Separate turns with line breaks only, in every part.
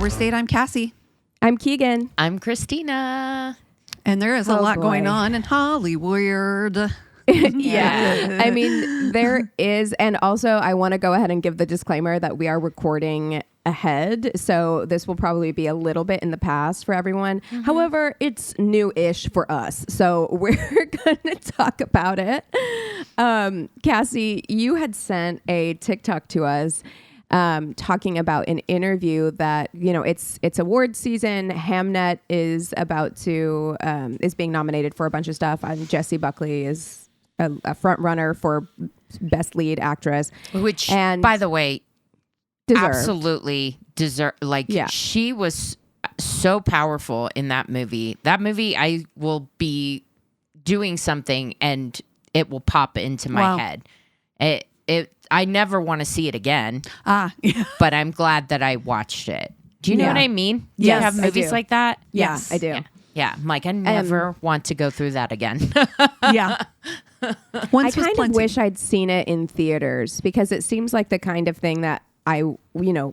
We're Sade. I'm Cassie.
I'm Keegan.
I'm Christina.
And there is a lot going on in Hollyweird.
Yeah. I mean, there is. And also, I want to go ahead and give the disclaimer that we are recording ahead. So this will probably be a little bit in the past for everyone. Mm-hmm. However, it's new-ish for us. So we're going to talk about it. Cassie, you had sent a TikTok to us talking about an interview that, you know, it's award season. Hamnet is about to, is being nominated for a bunch of stuff. And Jessie Buckley is a front runner for best lead actress.
Which,
and
by the way,
deserved.
Absolutely deserve. Like,
yeah. She
was so powerful in that movie. That movie, I will be doing something and it will pop into my head. I never want to see it again. But I'm glad that I watched it. Do you know what I mean? Do
yes,
you have movies like that?
Yes, I do.
Yeah. I'm like, I never want to go through that again.
Yeah.
I kind of wish I'd seen it in theaters because it seems like the kind of thing that I,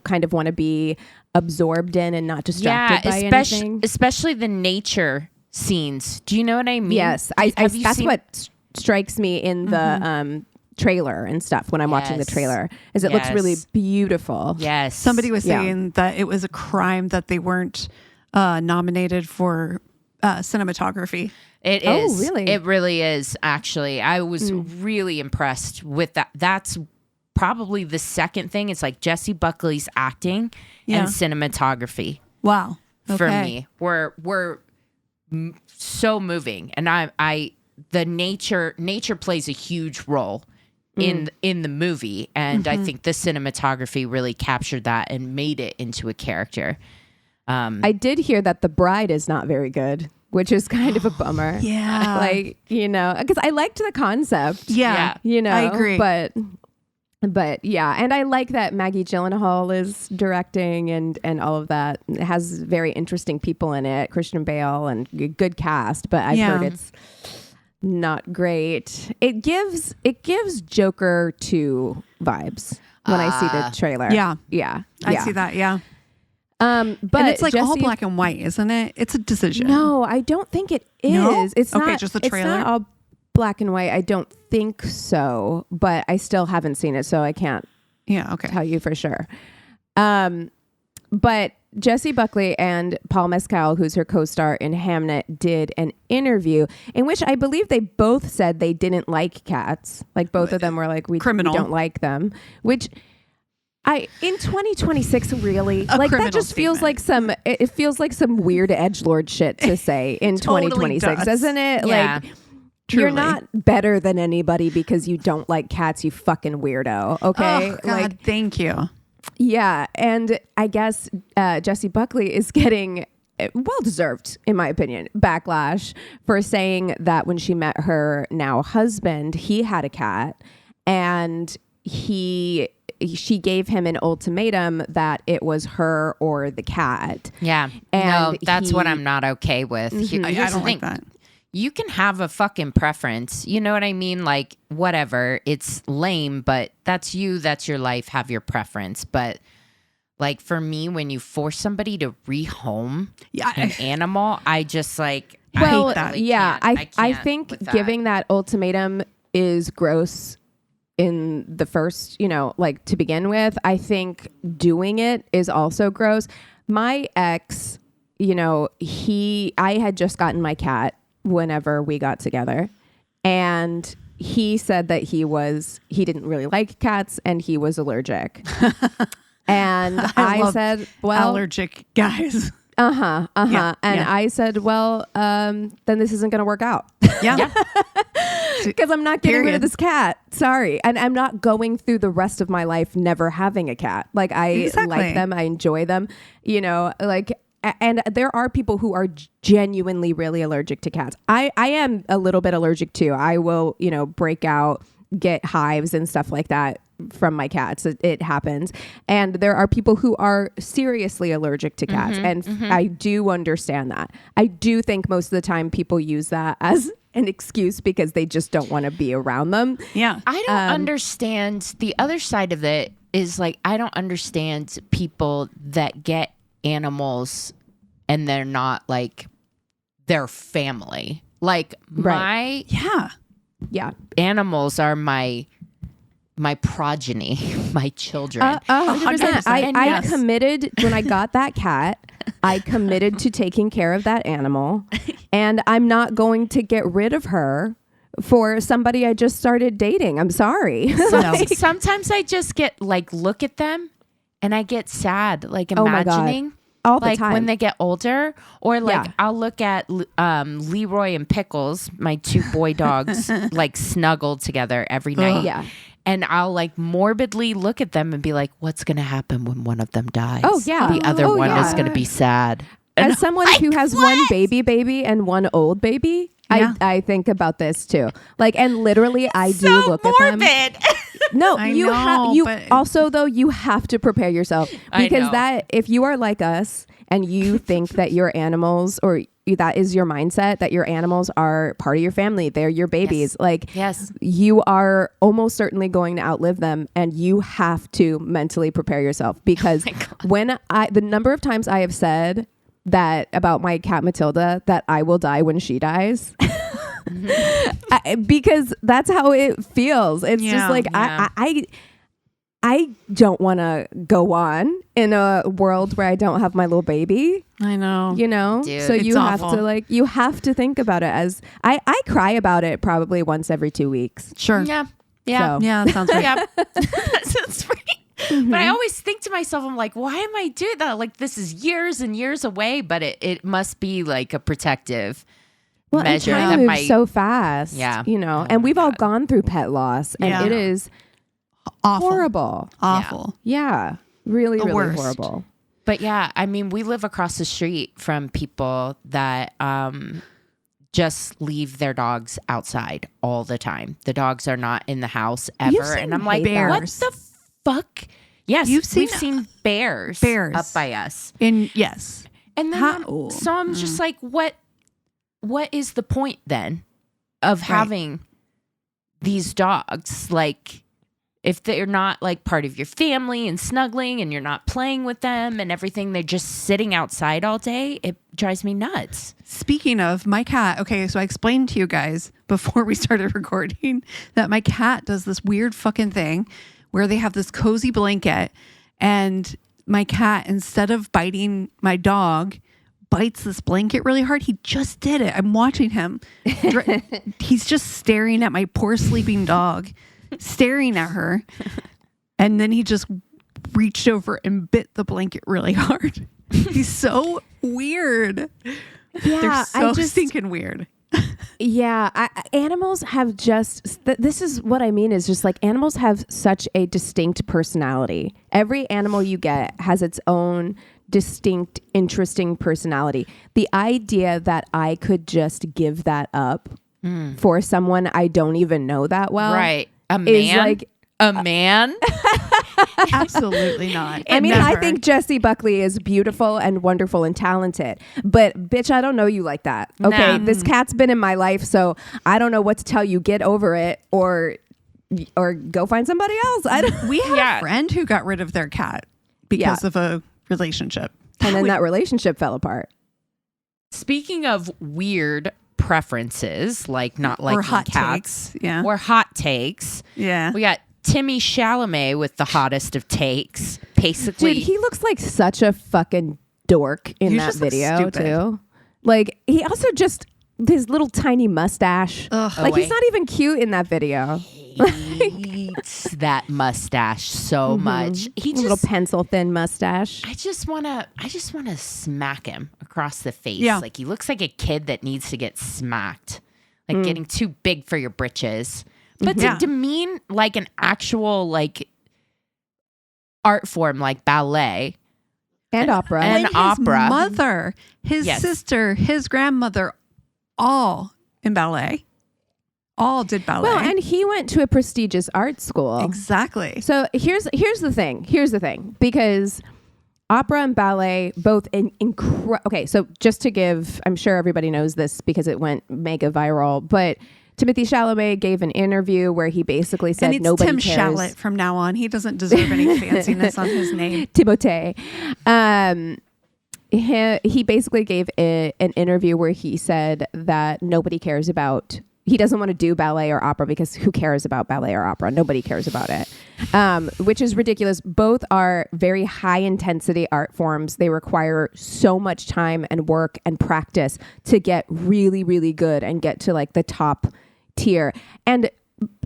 kind of want to be absorbed in and not distracted by anything.
Especially the nature scenes. Do you know what I mean?
Yes. That's what strikes me in the trailer and stuff when I'm watching the trailer is it looks really beautiful.
Yes.
Somebody was saying that it was a crime that they weren't nominated for cinematography.
It is.
Oh, really?
It really is, actually. I was really impressed with that. That's probably the second thing. It's like Jessie Buckley's acting and cinematography.
Wow. Okay.
For me, we're so moving, and the nature plays a huge role in the movie, and I think the cinematography really captured that and made it into a character.
I did hear that The Bride is not very good, which is kind of a bummer.
Yeah.
Because I liked the concept.
Yeah.
I
agree.
But yeah. And I like that Maggie Gyllenhaal is directing and all of that. It has very interesting people in it. Christian Bale and good cast, but I've heard it's not great. It gives Joker 2 vibes when I see the trailer.
Yeah. I see that. Yeah.
But
and it's like all black and white, isn't it? It's a decision.
No, I don't think it is.
No?
It's
okay,
not
just the trailer.
It's not all black and white. I don't think so, but I still haven't seen it, so I can't tell you for sure. But Jessie Buckley and Paul Mescal, who's her co-star in Hamnet, did an interview in which I believe they both said they didn't like cats. Like both of them were like, we don't like them, which in 2026, really, like that just feels like it feels like some weird edgelord shit to say in 2026, doesn't it?
Yeah.
Like, you're not better than anybody because you don't like cats, you fucking weirdo. Okay.
Oh, God, thank you.
Yeah. And I guess Jessie Buckley is getting well-deserved, in my opinion, backlash for saying that when she met her now husband, he had a cat and she gave him an ultimatum that it was her or the cat.
Yeah.
And
that's what I'm not okay with.
I don't like that.
You can have a fucking preference. You know what I mean? Like, whatever. It's lame, but that's you. That's your life. Have your preference. But like for me, when you force somebody to rehome an animal, I just like,
I hate
that.
I think giving that ultimatum is gross in the first, to begin with. I think doing it is also gross. My ex, I had just gotten my cat whenever we got together, and he said that he didn't really like cats and he was allergic. And I said, well,
allergic guys.
And I said, well, then this isn't going to work out.
Yeah.
Because I'm not getting rid of this cat. Sorry. And I'm not going through the rest of my life never having a cat. Like, I like them. I enjoy them. And there are people who are genuinely really allergic to cats. I am a little bit allergic too. I will, break out, get hives and stuff like that from my cats. It happens. And there are people who are seriously allergic to cats. I do understand that. I do think most of the time people use that as an excuse because they just don't want to be around them.
Yeah.
I don't understand. The other side of it is like, I don't understand people that get animals and they're not like their family. Like my animals are my progeny, my children.
100%. I committed when I got that cat. I committed to taking care of that animal, and I'm not going to get rid of her for somebody I just started dating. I'm sorry.
Sometimes I just get like look at them and I get sad, like imagining
all the
like
time
when they get older, or like I'll look at Leroy and Pickles, my 2 boy dogs, like snuggled together every night.
Yeah.
And I'll like morbidly look at them and be like, what's going to happen when one of them dies?
Oh, yeah.
The other one is going to be sad.
As someone who has one baby and one old baby, I think about this too. Like, and literally I do look
morbid.
at them. No, you also though, you have to prepare yourself, because that if you are like us and you think that your animals, or that is your mindset, that your animals are part of your family, they're your babies, you are almost certainly going to outlive them, and you have to mentally prepare yourself, because the number of times I have said that about my cat Matilda, that I will die when she dies. Because that's how it feels. It's just like I don't want to go on in a world where I don't have my little baby.
I know.
You know?
Dude,
so you have
awful.
to you have to think about it as I cry about it probably once every 2 weeks.
Sure.
Yeah.
So.
Yeah, that sounds right.
Yeah. That sounds right. But I always think to myself, I'm like, why am I doing that? Like, this is years and years away, but it must be like a protective measure.
And time moves so fast.
Yeah.
You know, and we've all gone through pet loss, and it is
awful.
horrible.
Awful.
Yeah. Really,
The
really
worst.
horrible.
But yeah, I mean, we live across the street from people that just leave their dogs outside all the time. The dogs are not in the house ever. And I'm like,
bears.
what the fuck? Yes, we've seen bears up by us.
Yes.
And then so I'm just like, what is the point then of having these dogs? Like, if they're not like part of your family and snuggling and you're not playing with them and everything, they're just sitting outside all day. It drives me nuts.
Speaking of my cat, okay, so I explained to you guys before we started recording that my cat does this weird fucking thing where they have this cozy blanket, and my cat, instead of biting my dog, bites this blanket really hard. He just did it. I'm watching him. He's just staring at my poor sleeping dog, staring at her. And then he just reached over and bit the blanket really hard. He's so weird.
Yeah,
they're so stinking weird.
Yeah, animals have this is what I mean, is just like animals have such a distinct personality. Every animal you get has its own distinct, interesting personality. The idea that I could just give that up for someone I don't even know that well.
Right. A man?
Is like,
a man?
Absolutely not.
I mean,
Never.
I think Jessie Buckley is beautiful and wonderful and talented, but bitch, I don't know you like that. Okay.
No.
This cat's been in my life, so I don't know what to tell you. Get over it, or go find somebody else.
We had a friend who got rid of their cat because of a relationship.
And then that relationship fell apart.
Speaking of weird preferences, like not liking
or hot
cats,
takes.
or hot takes.
Yeah.
We got Timmy Chalamet with the hottest of takes. Basically,
Dude, he looks like such a fucking dork in that video too. Like, he also just his little tiny mustache. Like, he's not even cute in that video.
Hates that mustache so much. He just,
little pencil thin mustache.
I just wanna smack him across the face.
Yeah.
Like, he looks like a kid that needs to get smacked. Like getting too big for your britches. But to demean like an actual like art form like ballet
and opera.
And
his
opera.
mother, his sister, his grandmother, all in ballet. All did ballet.
Well, and he went to a prestigious art school.
Exactly.
So here's the thing. Because opera and ballet both okay, so just to give, I'm sure everybody knows this because it went mega viral, but Timothée Chalamet gave an interview where he basically said,
and it's
nobody
Tim
cares.
Chalamet from now on. He doesn't deserve any fanciness on his name.
Timothée. he basically gave an interview where he said that nobody cares about. He doesn't want to do ballet or opera because who cares about ballet or opera? Nobody cares about it, which is ridiculous. Both are very high intensity art forms. They require so much time and work and practice to get really, really good and get to like the top tier. And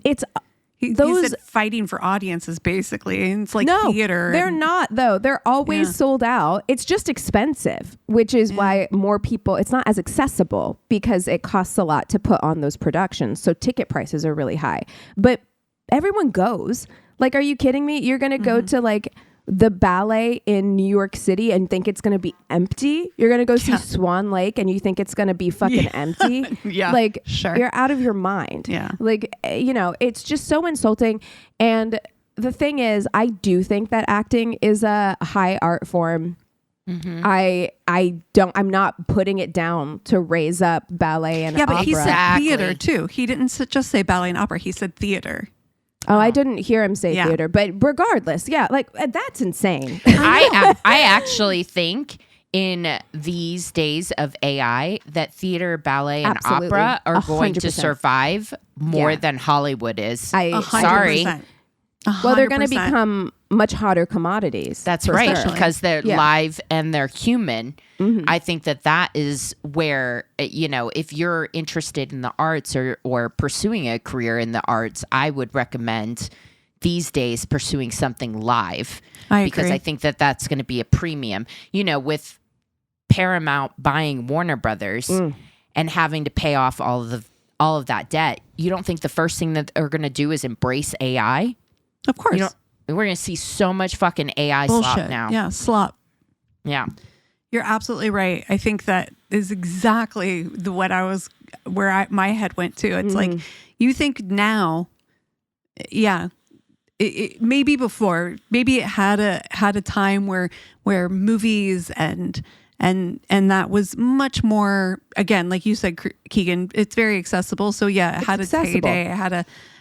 it's
he said fighting for audiences basically. And it's like theater.
They're not though. They're always sold out. It's just expensive, which is why more people, it's not as accessible because it costs a lot to put on those productions. So ticket prices are really high, but everyone goes. Like, are you kidding me? You're going to go to like the ballet in New York City and think it's going to be empty. You're going to go see Swan Lake and you think it's going to be fucking empty. Like, you're out of your mind. Like, you know, it's just so insulting. And the thing is, I do think that acting is a high art form. I'm not putting it down to raise up ballet and opera.
But he said theater too. He didn't just say ballet and opera. He said theater.
Oh, I didn't hear him say theater, but regardless, like that's insane.
I actually think in these days of AI that theater, ballet, and opera are going to survive more than Hollywood is. Sorry.
Well, they're going to become much hotter commodities.
That's right, because they're live and they're human. I think that is where, you know, if you're interested in the arts or pursuing a career in the arts, I would recommend these days pursuing something live. Because I think that that's going to be a premium. You know, with Paramount buying Warner Brothers and having to pay off all of that debt, you don't think the first thing that they're going to do is embrace AI?
Of course.
We're going to see so much fucking AI
bullshit.
Slop now.
Yeah, slop.
Yeah.
You're absolutely right. I think that is exactly where my head went to. It's like, you think now, it maybe before, maybe it had a time where movies and that was much more, again, like you said, Keegan, it's very accessible. So it had its heyday.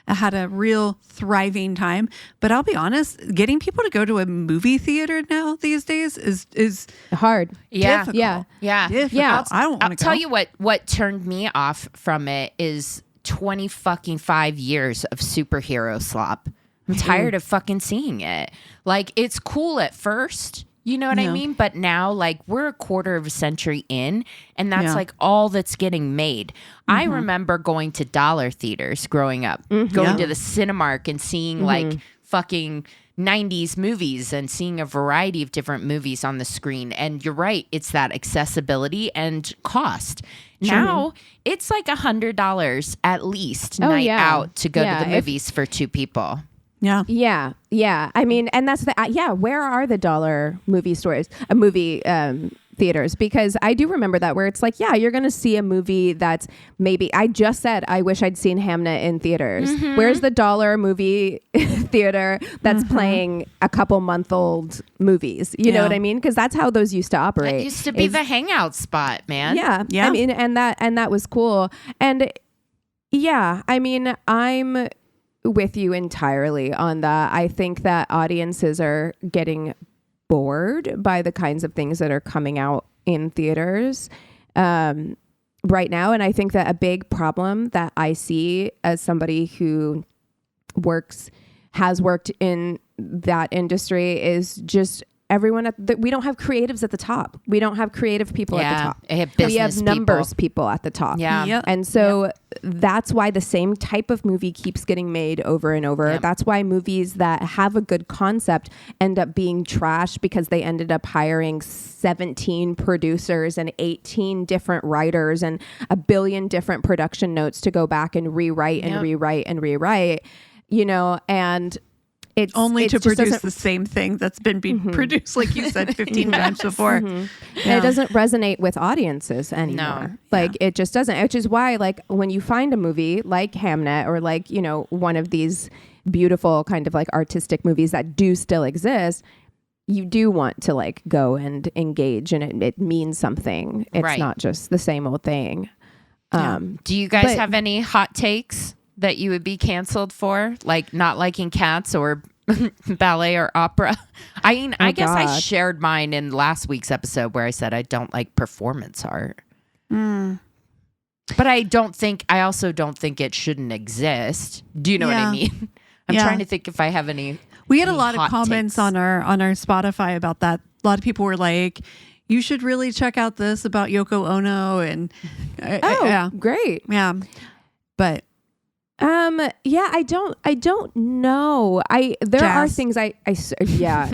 It had a real thriving time. But I'll be honest, getting people to go to a movie theater now these days is
hard.
Difficult.
Yeah.
I don't want to go.
I'll tell you what turned me off from it is 25 years of superhero slop. I'm tired of fucking seeing it. Like, it's cool at first. You know what I mean? But now, like, we're a quarter of a century in, and that's like all that's getting made. I remember going to dollar theaters growing up, going to the Cinemark and seeing like fucking 90s movies and seeing a variety of different movies on the screen. And you're right, it's that accessibility and cost. Now it's like $100 at least night out to go to the movies for two people.
Yeah. I mean, and that's where are the dollar movie stores, movie theaters? Because I do remember that where it's like, you're going to see a movie that's maybe, I just said, I wish I'd seen Hamnet in theaters. Where's the dollar movie theater that's playing a couple month-old movies? You know what I mean? Because that's how those used to operate.
It used to be the hangout spot, man.
Yeah. I mean, and that was cool. And I mean, I'm with you entirely on that. I think that audiences are getting bored by the kinds of things that are coming out in theaters right now. And I think that a big problem that I see as somebody who has worked in that industry is just everyone we don't have creatives at the top. We don't have creative people at the top. We have numbers people at the top. And so that's why the same type of movie keeps getting made over and over. That's why movies that have a good concept end up being trash because they ended up hiring 17 producers and 18 different writers and a billion different production notes to go back and rewrite and rewrite and rewrite, you know, and it's only
to produce the same thing that's been produced, like you said, 15 times before.
And it doesn't resonate with audiences anymore. It just doesn't, which is why, like, when you find a movie like Hamnet or like, you know, one of these beautiful kind of like artistic movies that do still exist, you do want to like go and engage and it means something. It's not just the same old thing.
Do you guys have any hot takes that you would be canceled for, like not liking cats or ballet or opera. I mean, I guess I
God.
shared mine in last week's episode where I said I don't like performance art. But I also don't think it shouldn't exist. Do you know what I mean? I'm trying to think if I have any.
We had a lot of
hot
comments
takes.
on our Spotify about that. A lot of people were like, "You should really check out this about Yoko Ono." And
Great.
yeah. But
Yeah, I don't know. There are
Jazz.
things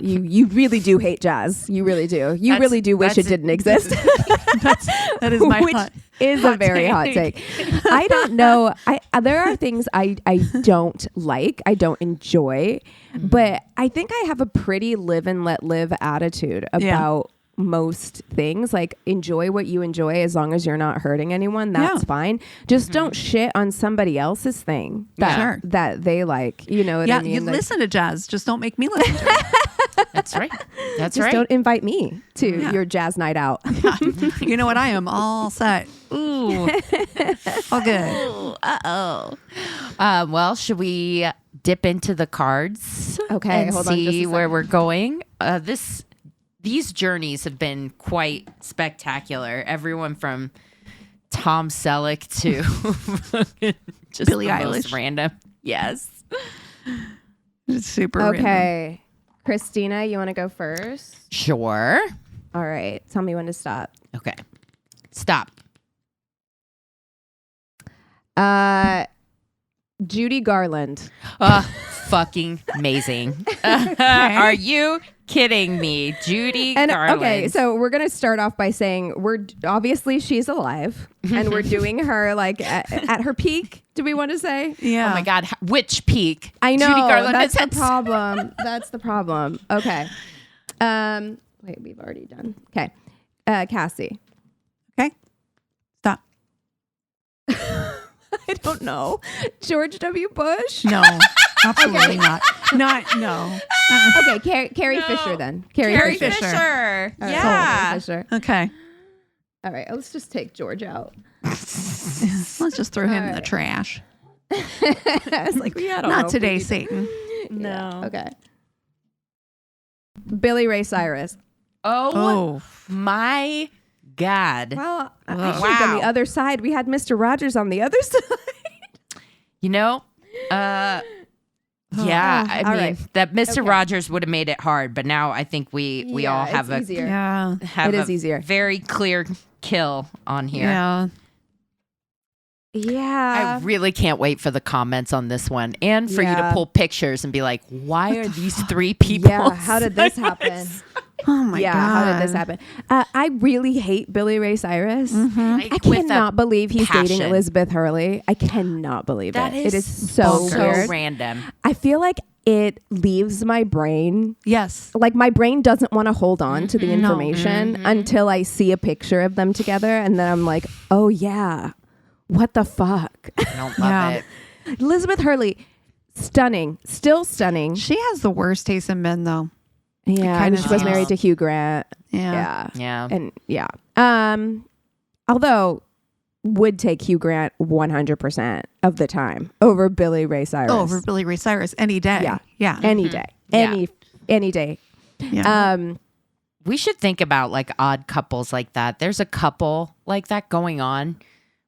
you really do hate jazz. You really do. You really do wish it didn't exist.
that is my
Which is a very hot take. I don't know. There are things I don't like. I don't enjoy, but I think I have a pretty live and let live attitude about most things. Like, enjoy what you enjoy as long as you're not hurting anyone. That's fine. Just don't shit on somebody else's thing that they like. You know what I mean?
You
Like,
listen to jazz. Just don't make me listen to it.
That's right. That's
just
right.
don't invite me to your jazz night out.
You know what? I am all set. Ooh. All good.
Well, should we dip into the cards?
Okay,
and
hold on just a
see
second.
where we're going. These journeys have been quite spectacular. Everyone from Tom Selleck to just
Billie
the most
Eilish.
random. Yes.
It's super random.
Okay. Christina, you want to go first?
Sure.
All right. Tell me when to stop.
Okay. Stop.
Judy Garland.
Fucking amazing. Are you kidding me? Judy Garland.
Okay, so we're going to start off by saying obviously she's alive and we're doing her like at her peak. Do we want to say?
Yeah.
Oh my God. Which peak?
I know.
Judy Garland
That's
is
the problem. That's the problem. Okay. Wait, we've already done. Okay. Cassie.
Okay. Stop.
I don't know. George W. Bush?
No. Absolutely not. No.
Okay, Carrie Fisher then.
Carrie
Fisher.
Fisher.
All right,
Yeah.
Carrie Fisher.
Okay.
All right, let's just take George out.
Let's just throw him in the
right.
trash.
I was like, yeah, I don't know
Not
if
today,
we-
Satan.
No.
Okay. Billy Ray Cyrus.
Oh my God.
Well, I
Wow.
think on the other side, we had Mr. Rogers on the other side.
You know, yeah, I
all
mean,
right.
that Mr.
Okay.
Rogers would have made it hard, but now I think we all
it's
have
easier.
Yeah.
have
It is
a
easier.
very clear kill on here.
Yeah.
Yeah.
I really can't wait for the comments on this one and for you to
Yeah.
pull pictures and be like, why are these three people?
Yeah, how did this happen?
Oh my God.
How did this happen? I really hate Billy Ray Cyrus. I
With a
cannot believe he's dating
passion.
Elizabeth Hurley. I cannot believe
That
it. It
is
is so
so
weird.
random.
I feel like it leaves my brain.
Yes.
Like, my brain doesn't want to hold on to the information
Mm-hmm.
until I see a picture of them together. And then I'm like, oh, yeah. What the fuck?
I don't love
Yeah.
it.
Elizabeth Hurley, stunning. Still stunning.
She has the worst taste in men, though.
Yeah.
kinda
And she was
does.
married to Hugh Grant.
Yeah.
Yeah.
And yeah. Although would take Hugh Grant 100% of the time over Billy Ray Cyrus.
Oh, over Billy Ray Cyrus any day.
Yeah.
Yeah.
Any day.
Yeah.
Any day.
Yeah.
We should think about like odd couples like that. There's a couple like that going on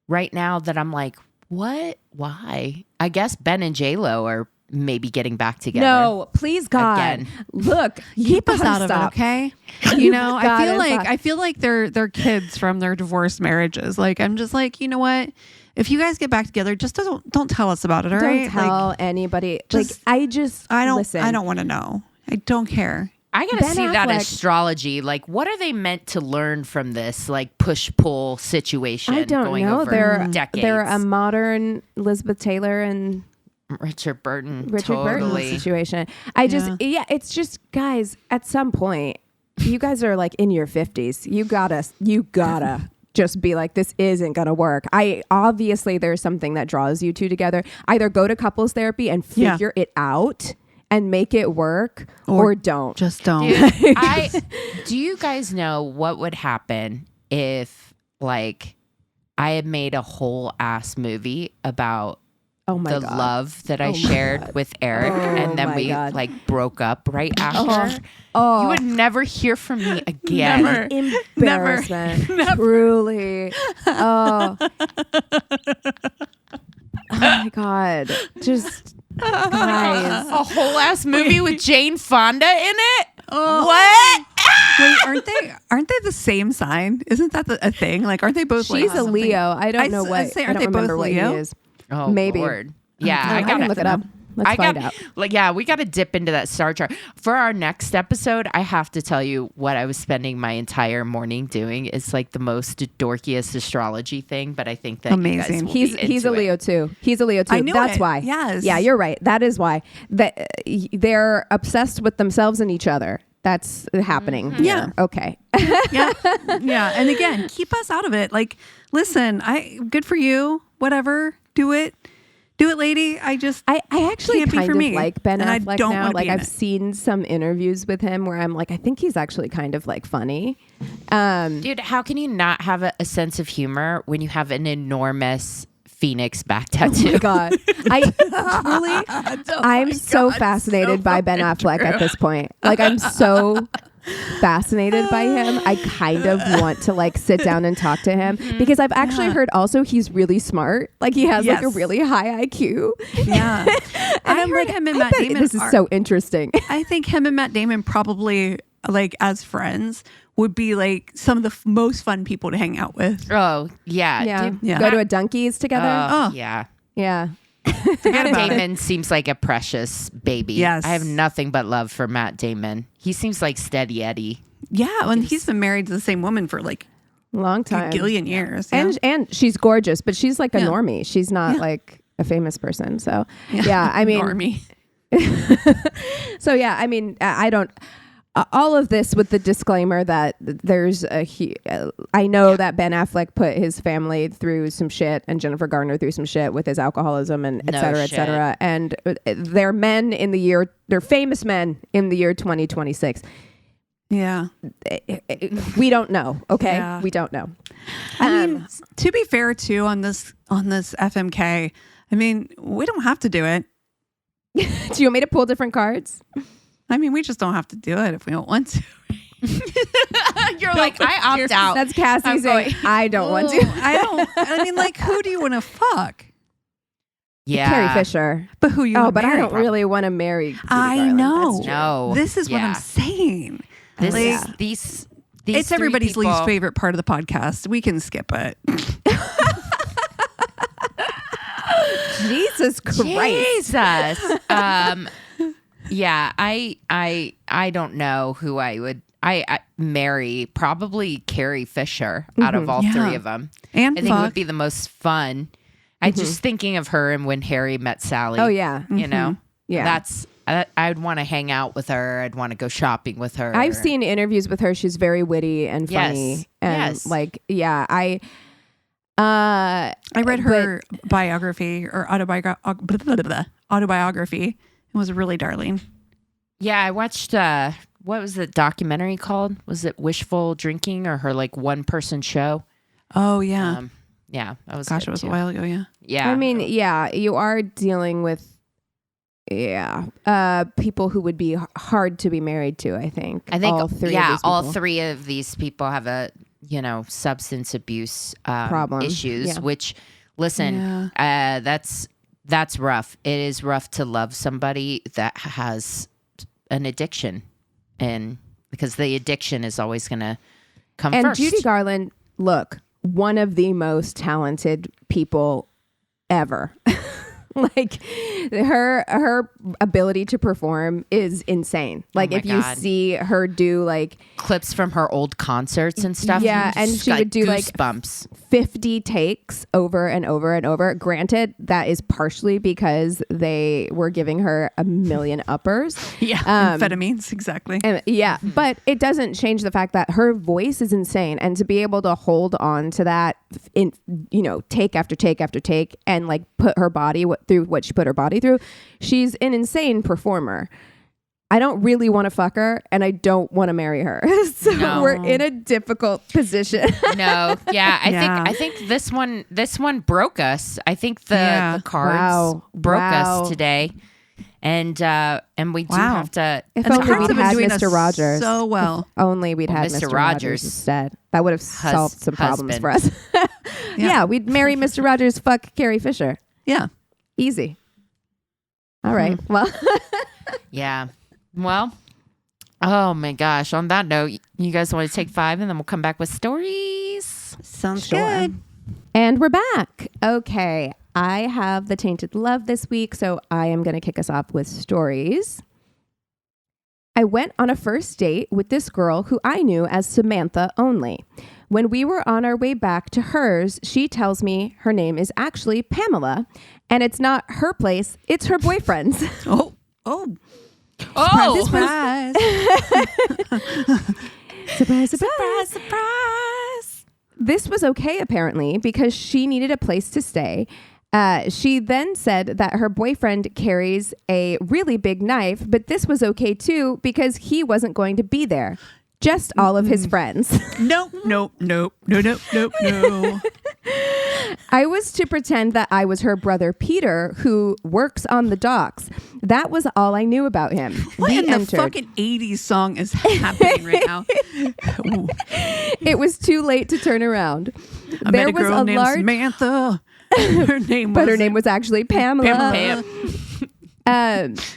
right now that I'm like, what? Why? I guess Ben and J-Lo are maybe getting back together.
No, please God.
Again.
Look,
Keep us
gotta
out of it,
stop.
okay? You know,
gotta stop.
I feel like they're kids from their divorced marriages. Like, I'm just like, you know what? If you guys get back together, just don't tell us about it, all
Don't
right?
tell
Like,
anybody.
just-
I
I
listen.
don't want to know. I don't care.
I gotta
Ben
see that
Affleck-
astrology. Like, what are they meant to learn from this like push-pull situation?
I don't
going
know.
Over
They're
decades.
a modern Elizabeth Taylor and
Richard Burton.
Richard Burton
totally.
situation. It's just, guys, at some point, you guys are like in your 50s. You gotta just be like, this isn't gonna work. Obviously there's something that draws you two together. Either go to couples therapy and figure it out and make it work, or don't.
Just don't.
Do you guys know what would happen if like I had made a whole ass movie about
Oh my
the
God.
love that I shared with Eric, and then we like broke up right after. You would never hear from me again.
Embarrassment. Never. Truly. Oh. Oh my God. Just guys.
A whole ass movie with Jane Fonda in it? What?
Wait, aren't they the same sign? Isn't that a thing? Like, aren't they both?
She's
like,
a Leo. I don't know what.
Say,
I
aren't
don't
they
remember
both
what he
Leo?
is.
Oh,
maybe.
Lord. Yeah,
I can look it up. Let's find out.
Like, yeah, we got to dip into that star chart. For our next episode, I have to tell you what I was spending my entire morning doing. It's like the most dorkiest astrology thing, but I think that
amazing.
He's a Leo too. He's a Leo too.
I knew
That's
it.
why.
Yes.
Yeah, you're right. That is why. That they're obsessed with themselves and each other. That's happening.
Mm-hmm. Yeah.
Okay.
Yeah. And again, keep us out of it. Like, listen, good for you. Whatever. Do it, lady. I
actually
can't be
kind
for
of
me.
like Ben
And I
Affleck
don't
now.
wanna
Like
be in
I've
it.
seen some interviews with him where I'm like, I think he's actually kind of like funny.
Dude, how can you not have a sense of humor when you have an enormous phoenix back tattoo?
Oh my God. I'm so fascinated by Ben Affleck at this point. Like I'm so fascinated by him. I kind of want to like sit down and talk to him because I've actually heard also he's really smart. Like he has like a really high IQ.
Yeah.
And
I heard him and Matt Damon.
This is so interesting.
I think him and Matt Damon probably like as friends would be like some of the most fun people to hang out with.
Oh, yeah.
Yeah.
Dude,
Yeah.
Go to a Dunkies together.
Yeah.
Yeah.
Forget about
Damon
it.
seems like a precious baby.
Yes.
I have nothing but love for Matt Damon. He seems like Steady Eddie.
Yeah. And he's been married to the same woman for like
Long time.
a gillion years. Yeah.
And she's gorgeous, but she's like a
Yeah.
normie. She's not like a famous person. So yeah, I mean,
Normie.
so yeah, I mean, I don't. All of this with the disclaimer that there's I know that Ben Affleck put his family through some shit and Jennifer Garner through some shit with his alcoholism and et cetera, et cetera. And they're they're famous men in the year 2026.
Yeah.
We don't know. Okay.
Yeah.
We don't know.
I mean, to be fair too, on this FMK, I mean, we don't have to do it.
Do you want me to pull different cards?
I mean, we just don't have to do it if we don't want to.
You're like, I opt out.
That's Cassie saying, I don't want to.
I mean, like, who do you want to fuck?
Yeah.
Carrie Fisher.
But who you
But I don't really want to marry Judy Garland.
know.
That's true.
No.
This is what I'm saying.
This
Like,
is these
it's
three
everybody's
people-
least favorite part of the podcast. We can skip it.
Jesus Christ.
Jesus. Yeah, I don't know who I would I marry. Probably Carrie Fisher out of all three of them.
And
I think it would be the most fun. I just thinking of her and when Harry met Sally.
Oh, yeah.
You know?
Yeah.
That's I'd want to hang out with her. I'd want to go shopping with her.
I've seen interviews with her. She's very witty and funny.
Yes.
And
Yes.
like, yeah, I
I read her biography or autobiography. It was really darling.
Yeah, I watched what was the documentary called? Was it Wishful Drinking or her like one person show?
Oh yeah.
Yeah, that was
Gosh,
good
it was
too.
a while ago. Yeah.
Yeah.
I mean, yeah, you are dealing with people who would be hard to be married to, I think.
I think
all three
yeah,
of these
all
people.
three of these people have a substance abuse
Problem.
issues.
Yeah.
Which, listen, that's rough. It is rough to love somebody that has an addiction, and because the addiction is always going to come
And
first.
Judy Garland, look, one of the most talented people ever. Like her ability to perform is insane. Like
my
if you
God.
see her do like
Clips from her old concerts and stuff.
Yeah, and
just
she would do, like,
goosebumps.
50 takes over and over and over. Granted, that is partially because they were giving her a million uppers.
Yeah. Amphetamines. Exactly.
And yeah, but it doesn't change the fact that her voice is insane, and to be able to hold on to that in take after take after take, and like put her body through what she put her body through, she's an insane performer. I don't really want to fuck her and I don't want to marry her. So we're in a difficult position.
No. Yeah. I think this one broke us. I think the cards broke us today. And we do have to.
If only we'd had Mr. Rogers
so well.
If only we'd had Mr. Rogers instead. That would have solved some problems for us. Yeah, we'd marry Mr. Rogers, fuck Carrie Fisher.
Yeah.
Easy. All right. Well.
Yeah. Well. Oh my gosh. On that note, you guys want to take 5 and then we'll come back with stories?
Sounds good.
And we're back. Okay. I have the Tainted Love this week, so I am going to kick us off with stories. I went on a first date with this girl who I knew as Samantha only. When we were on our way back to hers, she tells me her name is actually Pamela, and it's not her place, it's her boyfriend's.
Surprise.
Surprise. This was okay, apparently, because she needed a place to stay. She then said that her boyfriend carries a really big knife, but this was okay too because he wasn't going to be there. Just all of his friends.
No.
I was to pretend that I was her brother Peter, who works on the docks. That was all I knew about him.
What in the fucking 80s song is happening right now?
It was too late to turn around.
I met a girl named Samantha. Her name
was actually Pamela.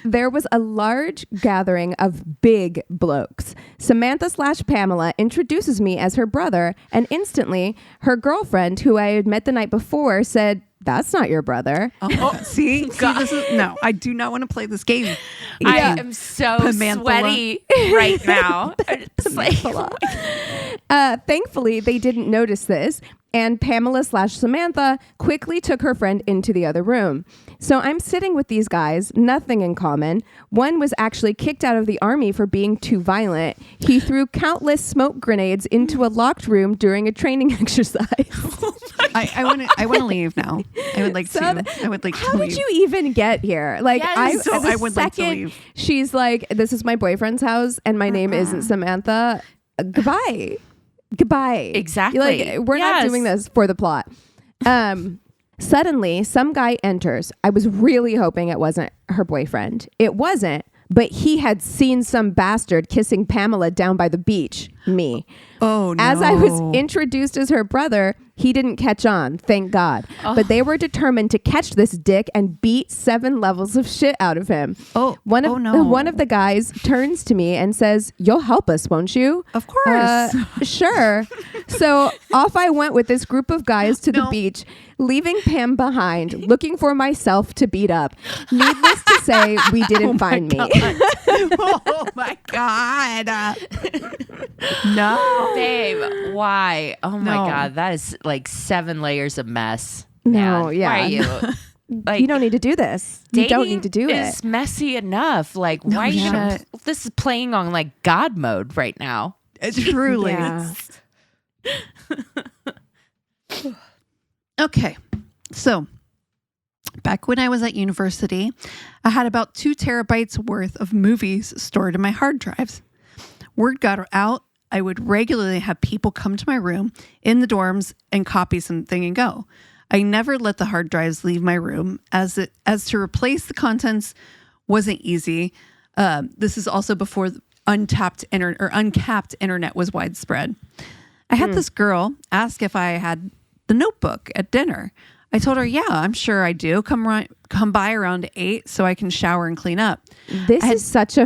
There was a large gathering of big blokes. Samantha/Pamela introduces me as her brother, and instantly her girlfriend, who I had met the night before, said, "That's not your brother."
See, this is, no, I do not want to play this game.
I am so sweaty right now.
Thankfully, they didn't notice this, and Pamela/Samantha quickly took her friend into the other room. So I'm sitting with these guys, nothing in common. One was actually kicked out of the army for being too violent. He threw countless smoke grenades into a locked room during a training exercise.
I want to leave now. I would like to leave.
How did you even get here? Like,
yes. I would like to leave.
She's like, "This is my boyfriend's house, and my name isn't Samantha. Goodbye."
Exactly.
Like, we're not doing this for the plot. Suddenly, some guy enters. I was really hoping it wasn't her boyfriend. It wasn't, but he had seen some bastard kissing Pamela down by the beach. Me.
Oh, no.
As I was introduced as her brother, he didn't catch on, thank God. But they were determined to catch this dick and beat 7 levels of shit out of him. One of the guys turns to me and says, "You'll help us, won't you?"
Of course.
Sure. So off I went with this group of guys to the beach, leaving Pam behind, looking for myself to beat up. Needless to say, we didn't find me.
Oh my God. No.
Babe, why? Oh my God. That is like 7 layers of mess.
No,
Man,
yeah.
Why are you? Like,
you don't need to do this. You don't need to do it.
It's messy enough. Like, why are you gonna, this is playing on like God mode right now.
Truly.
Yeah.
Okay. So back when I was at university, I had about 2 terabytes worth of movies stored in my hard drives. Word got out. I would regularly have people come to my room in the dorms and copy something and go. I never let the hard drives leave my room as to replace the contents wasn't easy. This is also before uncapped internet was widespread. I had this girl ask if I had the Notebook at dinner. I told her, "Yeah, I'm sure I do. Come by around 8 so I can shower and clean up."
This is such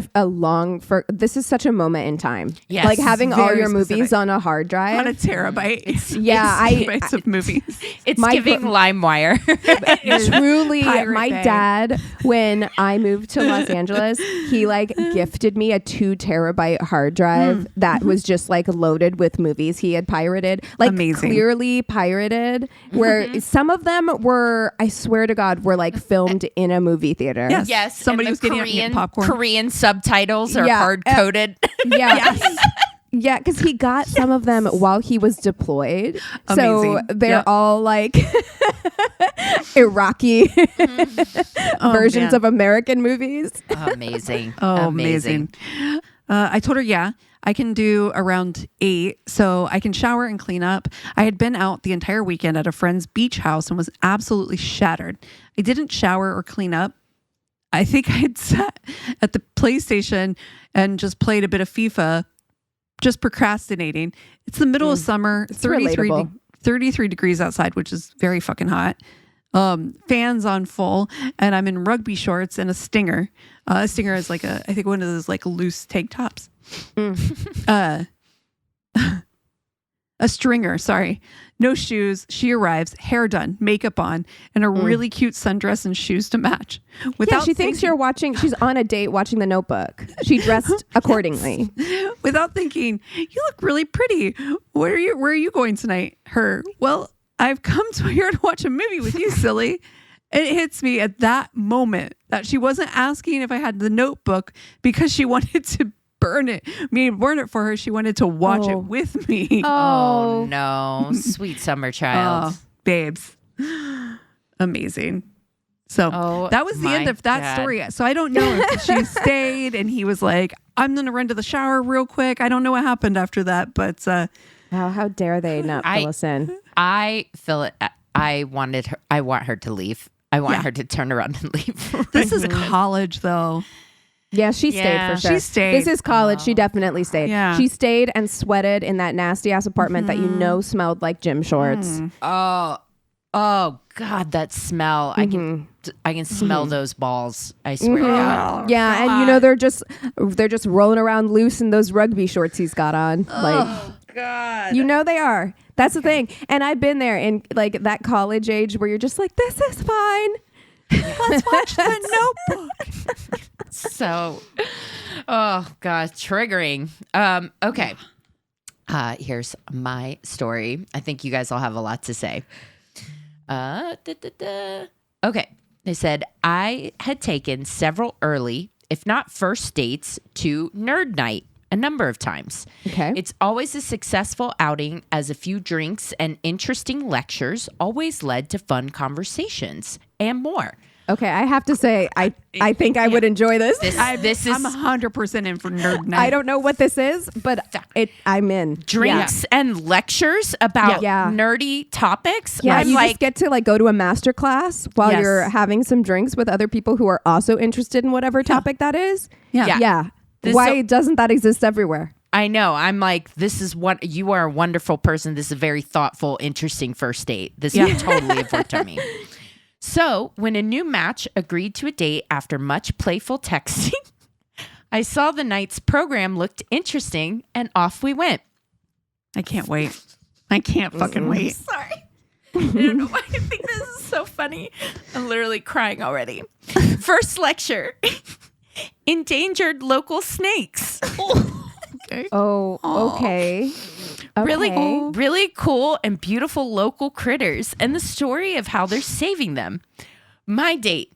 a moment in time.
Yes.
Like having all your
specific.
movies on a hard drive.
On a terabyte.
Terabytes
of movies.
It's giving LimeWire.
Truly,
Pirate
my
Bay.
dad, when I moved to Los Angeles, he like gifted me a 2 terabyte hard drive that was just like loaded with movies he had pirated. Like
Amazing.
Clearly pirated, where some of them were, I swear to God, were like filmed in a movie theater.
Yes.
Somebody
and
was getting up and getting popcorn.
Korean subtitles are hard coded.
Yeah. Yeah, because he got some of them while he was deployed. So
Amazing.
they're all like Iraqi versions of American movies.
Amazing.
Amazing. I told her, I can do around 8, so I can shower and clean up. I had been out the entire weekend at a friend's beach house and was absolutely shattered. I didn't shower or clean up. I think I had sat at the PlayStation and just played a bit of FIFA, just procrastinating. It's the middle of summer,
It's
33 degrees outside, which is very fucking hot. Fans on full, and I'm in rugby shorts and a stinger. A stinger is like I think one of those like loose tank tops. A stringer, sorry. No shoes. She arrives, hair done, makeup on, and a really cute sundress and shoes to match.
She thinks you're watching. She's on a date watching The Notebook. She dressed accordingly.
Without thinking, you look really pretty. Where are you going tonight? Her. Well, I've come to here to watch a movie with you, silly. And it hits me at that moment that she wasn't asking if I had the Notebook because she wanted to burn it for her. She wanted to watch it with me.
Oh no. Sweet summer child.
Babes. Amazing. So that was the end of that story. So I don't know if she stayed and he was like, I'm going to run to the shower real quick. I don't know what happened after that, but
how dare they not fill us in?
I feel it. I want her to leave. I want her to turn around and leave.
This is college though.
Yeah, she stayed for sure.
She stayed.
This is college. She definitely stayed.
Yeah.
She stayed and sweated in that nasty ass apartment that smelled like gym shorts.
Oh God, that smell! I can smell those balls. I swear to God.
Yeah, and they're just rolling around loose in those rugby shorts he's got on.
God.
They are. That's the thing. And I've been there in like that college age where you're just like, this is fine.
Let's watch The Notebook.
So, oh God, triggering. Okay. Here's my story. I think you guys all have a lot to say. Okay. They said, I had taken several early, if not first dates, to nerd night a number of times.
Okay.
It's always a successful outing as a few drinks and interesting lectures always led to fun conversations and more.
Okay, I have to say, I think I would enjoy this.
I'm 100% in for nerd night.
I don't know what this is, but I'm in.
Drinks and lectures about nerdy topics.
Yeah,
I'm
you
like,
just get to like go to a master class while you're having some drinks with other people who are also interested in whatever topic that is. Yeah. Why doesn't that exist everywhere?
I know. I'm like, this is what you are a wonderful person. This is a very thoughtful, interesting first date. This would totally have worked on me. So when a new match agreed to a date after much playful texting, I saw the night's program looked interesting and off we went.
I can't wait. I can't fucking wait.
Sorry. I don't know why I think this is so funny. I'm literally crying already. First lecture. Endangered local snakes.
Okay.
Oh, okay.
Really cool and beautiful local critters and the story of how they're saving them. My date,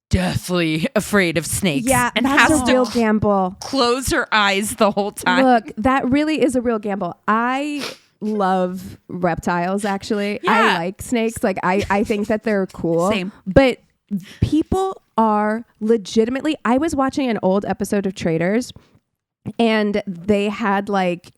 deathly afraid of snakes.
Yeah,
and
that's
has
a real
to
gamble.
close her eyes the whole time.
Look, that really is a real gamble. I love reptiles, actually.
Yeah.
I like snakes. Like, I think that they're cool.
Same.
But people are legitimately... I was watching an old episode of Traders, and they had like...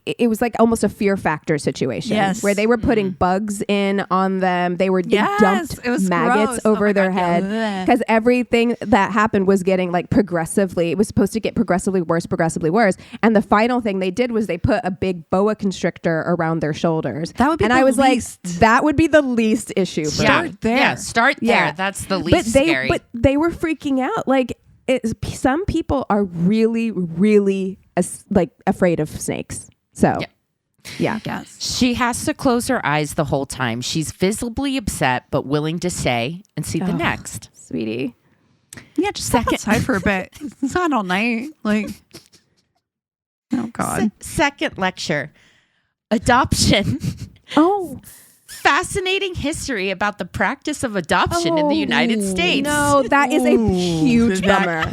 It was like almost a Fear Factor situation where they were putting bugs in on them. They were dumped maggots over their head because everything that happened was getting like progressively. It was supposed to get progressively worse. And the final thing they did was they put a big boa constrictor around their shoulders.
That would be
I was like, that would be the least issue.
Start there. Yeah, start there.
Yeah.
That's the least scary.
But they were freaking out. Like some people are really, really afraid of snakes. So, yeah.
Yes.
She has to close her eyes the whole time. She's visibly upset, but willing to stay and see the next.
Sweetie.
Yeah, just step outside for a bit. It's not all night. Like, oh God.
Second lecture. Adoption. fascinating history about the practice of adoption in the United States.
No, that is a huge bummer.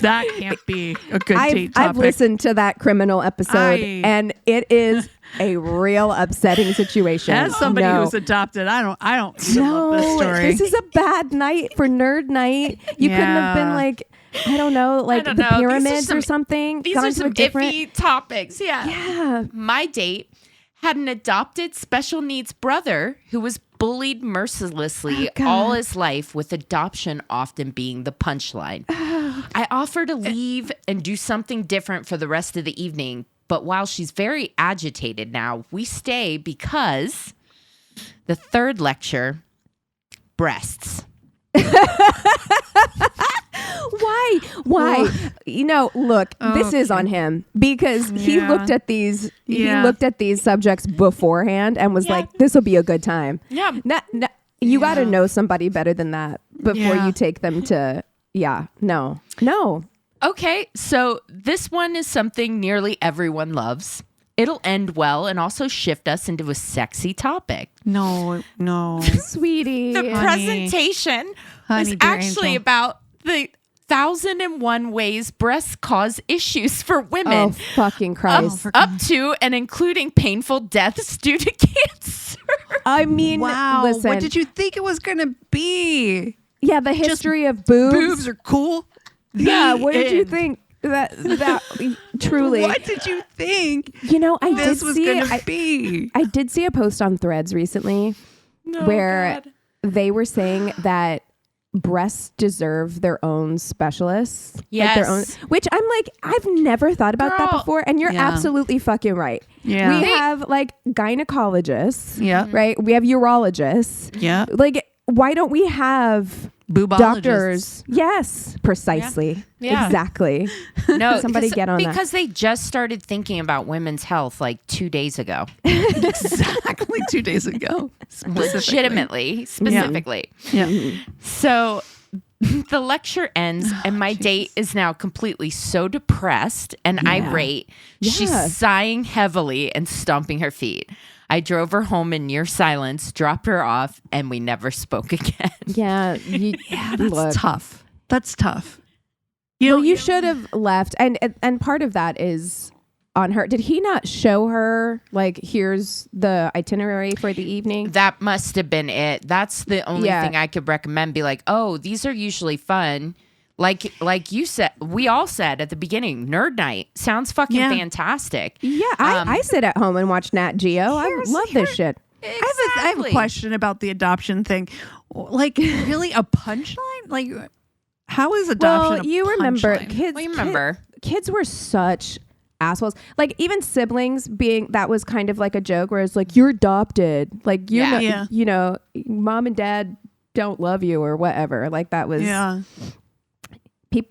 That can't be a good date topic.
I've listened to that criminal episode, and it is a real upsetting situation.
As somebody who's adopted, I don't love this story.
This is a bad night for nerd night. You couldn't have been like, I don't know, the pyramids or something.
These are some iffy topics. Yeah. My date had an adopted special needs brother who was bullied mercilessly all his life, with adoption often being the punchline. I offer to leave and do something different for the rest of the evening, but while she's very agitated now, we stay because the third lecture, breasts.
Why? Look, this is on him, because he looked at these subjects beforehand and was like, this will be a good time.
Yeah.
You got to know somebody better than that before you take them to, no.
Okay, so this one is something nearly everyone loves. It'll end well and also shift us into a sexy topic.
No.
Sweetie.
The presentation was actually about the 1,001 ways breasts cause issues for women.
Oh, fucking Christ.
Up to and including painful deaths due to cancer.
I mean,
wow.
listen.
What did you think it was going to be?
Yeah, the history of boobs.
Boobs are cool.
Yeah, what did you think? That truly.
What did you think?
This
was going to be.
I did see a post on Threads recently where they were saying that breasts deserve their own specialists.
Yes.
Like their own, which I'm like, I've never thought about that before. And you're absolutely fucking right.
Yeah.
We have gynecologists.
Yeah.
Right. We have urologists.
Yeah.
Why don't we have doctors? Yes, precisely.
Yeah.
Exactly.
No,
somebody get on that.
Because they just started thinking about women's health 2 days ago.
Exactly 2 days ago.
Specifically.
Yeah.
So the lecture ends and my date is now completely so depressed and irate. She's sighing heavily and stomping her feet. I drove her home in near silence, dropped her off, and we never spoke again.
Yeah.
That's tough. That's tough.
You should have left. And part of that is on her. Did he not show her, here's the itinerary for the evening?
That must have been it. That's the only thing I could recommend. Be like, oh, these are usually fun. Like you said, we all said at the beginning, nerd night sounds fucking fantastic.
Yeah, I sit at home and watch Nat Geo. I love this shit.
Exactly.
I have a question about the adoption thing. Really a punchline? How is adoption
you remember kids were such assholes. Even siblings that was kind of like a joke where it's you're adopted. Mom and dad don't love you or whatever. That was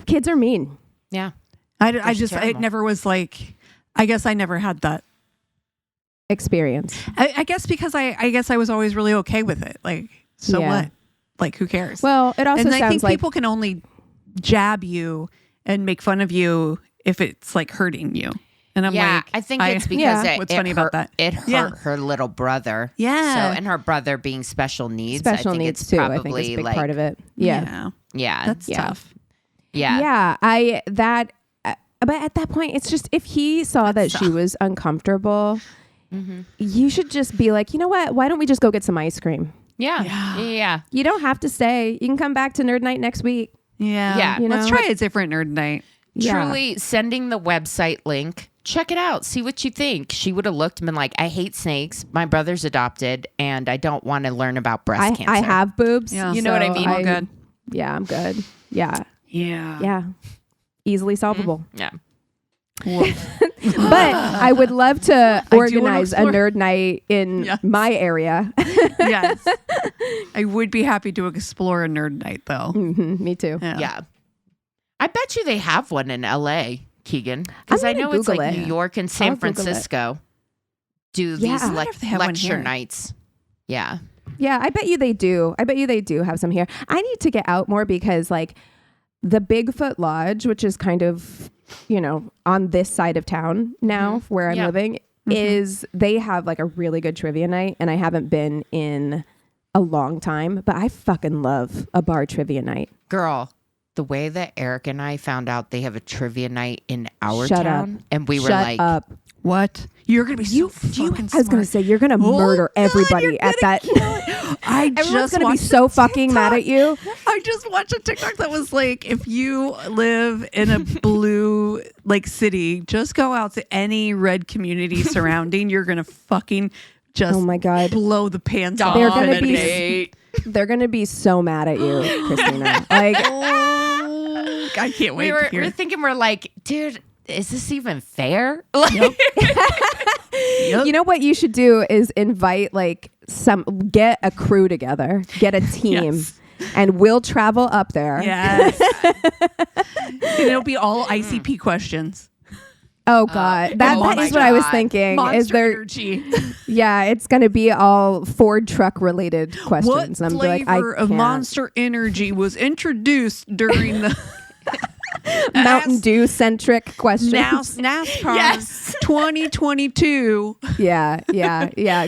kids are mean.
Yeah.
It
never was I guess I never had that
experience.
I guess because I guess I was always really okay with it. What? Who cares?
Well, it also
and
sounds
I think people can only jab you and make fun of you if it's hurting you. And I'm
I think it's because
what's funny about that?
It hurt her little brother.
Yeah.
So, and her brother being special needs. I think
needs
it's
too.
probably
I think it's a big part of it. Yeah.
That's
tough.
Yeah.
But at that point, it's just, if he saw that she was uncomfortable, you should just be like, you know what? Why don't we just go get some ice cream?
Yeah.
You don't have to stay. You can come back to Nerd Night next week.
Yeah. Let's try a different Nerd Night.
Truly sending the website link. Check it out. See what you think. She would have looked and been like, I hate snakes. My brother's adopted and I don't want to learn about breast cancer.
I have boobs.
Yeah.
You know what I mean?
I'm good.
Yeah, I'm good. Yeah.
Yeah.
Easily solvable.
Yeah.
But I would love to organize a nerd night in my area.
Yes. I would be happy to explore a nerd night though.
Me too.
Yeah. I bet you they have one in LA, Keegan. Because I know it's New York and San Francisco do these lecture nights. Yeah.
Yeah, I bet you they do. I bet you they do have some here. I need to get out more because the Bigfoot Lodge, which is kind of, on this side of town now where I'm living, is they have like a really good trivia night, and I haven't been in a long time, but I fucking love a bar trivia night.
Girl, the way that Eric and I found out they have a trivia night in our
Shut
town,
up.
and we were
Shut
like,
up.
What? You're gonna be so fucking smart.
I was gonna say you're gonna murder everybody
you're
at that. Everyone's gonna be so fucking mad at you.
I just watched a TikTok that was like, if you live in a blue like city, just go out to any red community surrounding. You're gonna fucking just
Oh my God.
blow the pants off.
They're gonna be
Dominate.
they're gonna be so mad at you, Christina. Like
I can't wait. to hear.
we're thinking, we're like, dude, is this even fair? Like,
Yep.
you know what you should do is invite like get a crew together, get a team.
Yes.
And we'll travel up there.
Yes. And it'll be all ICP questions.
Oh God, that
oh my
is what I was
God.
thinking.
Monster
Is there?
energy.
Yeah, it's gonna be all Ford truck related
What
questions. And I'm like,
flavor of
can't.
Monster Energy was introduced during the
Mountain Dew centric questions?
NASCAR
Yes.
2022?
Yeah.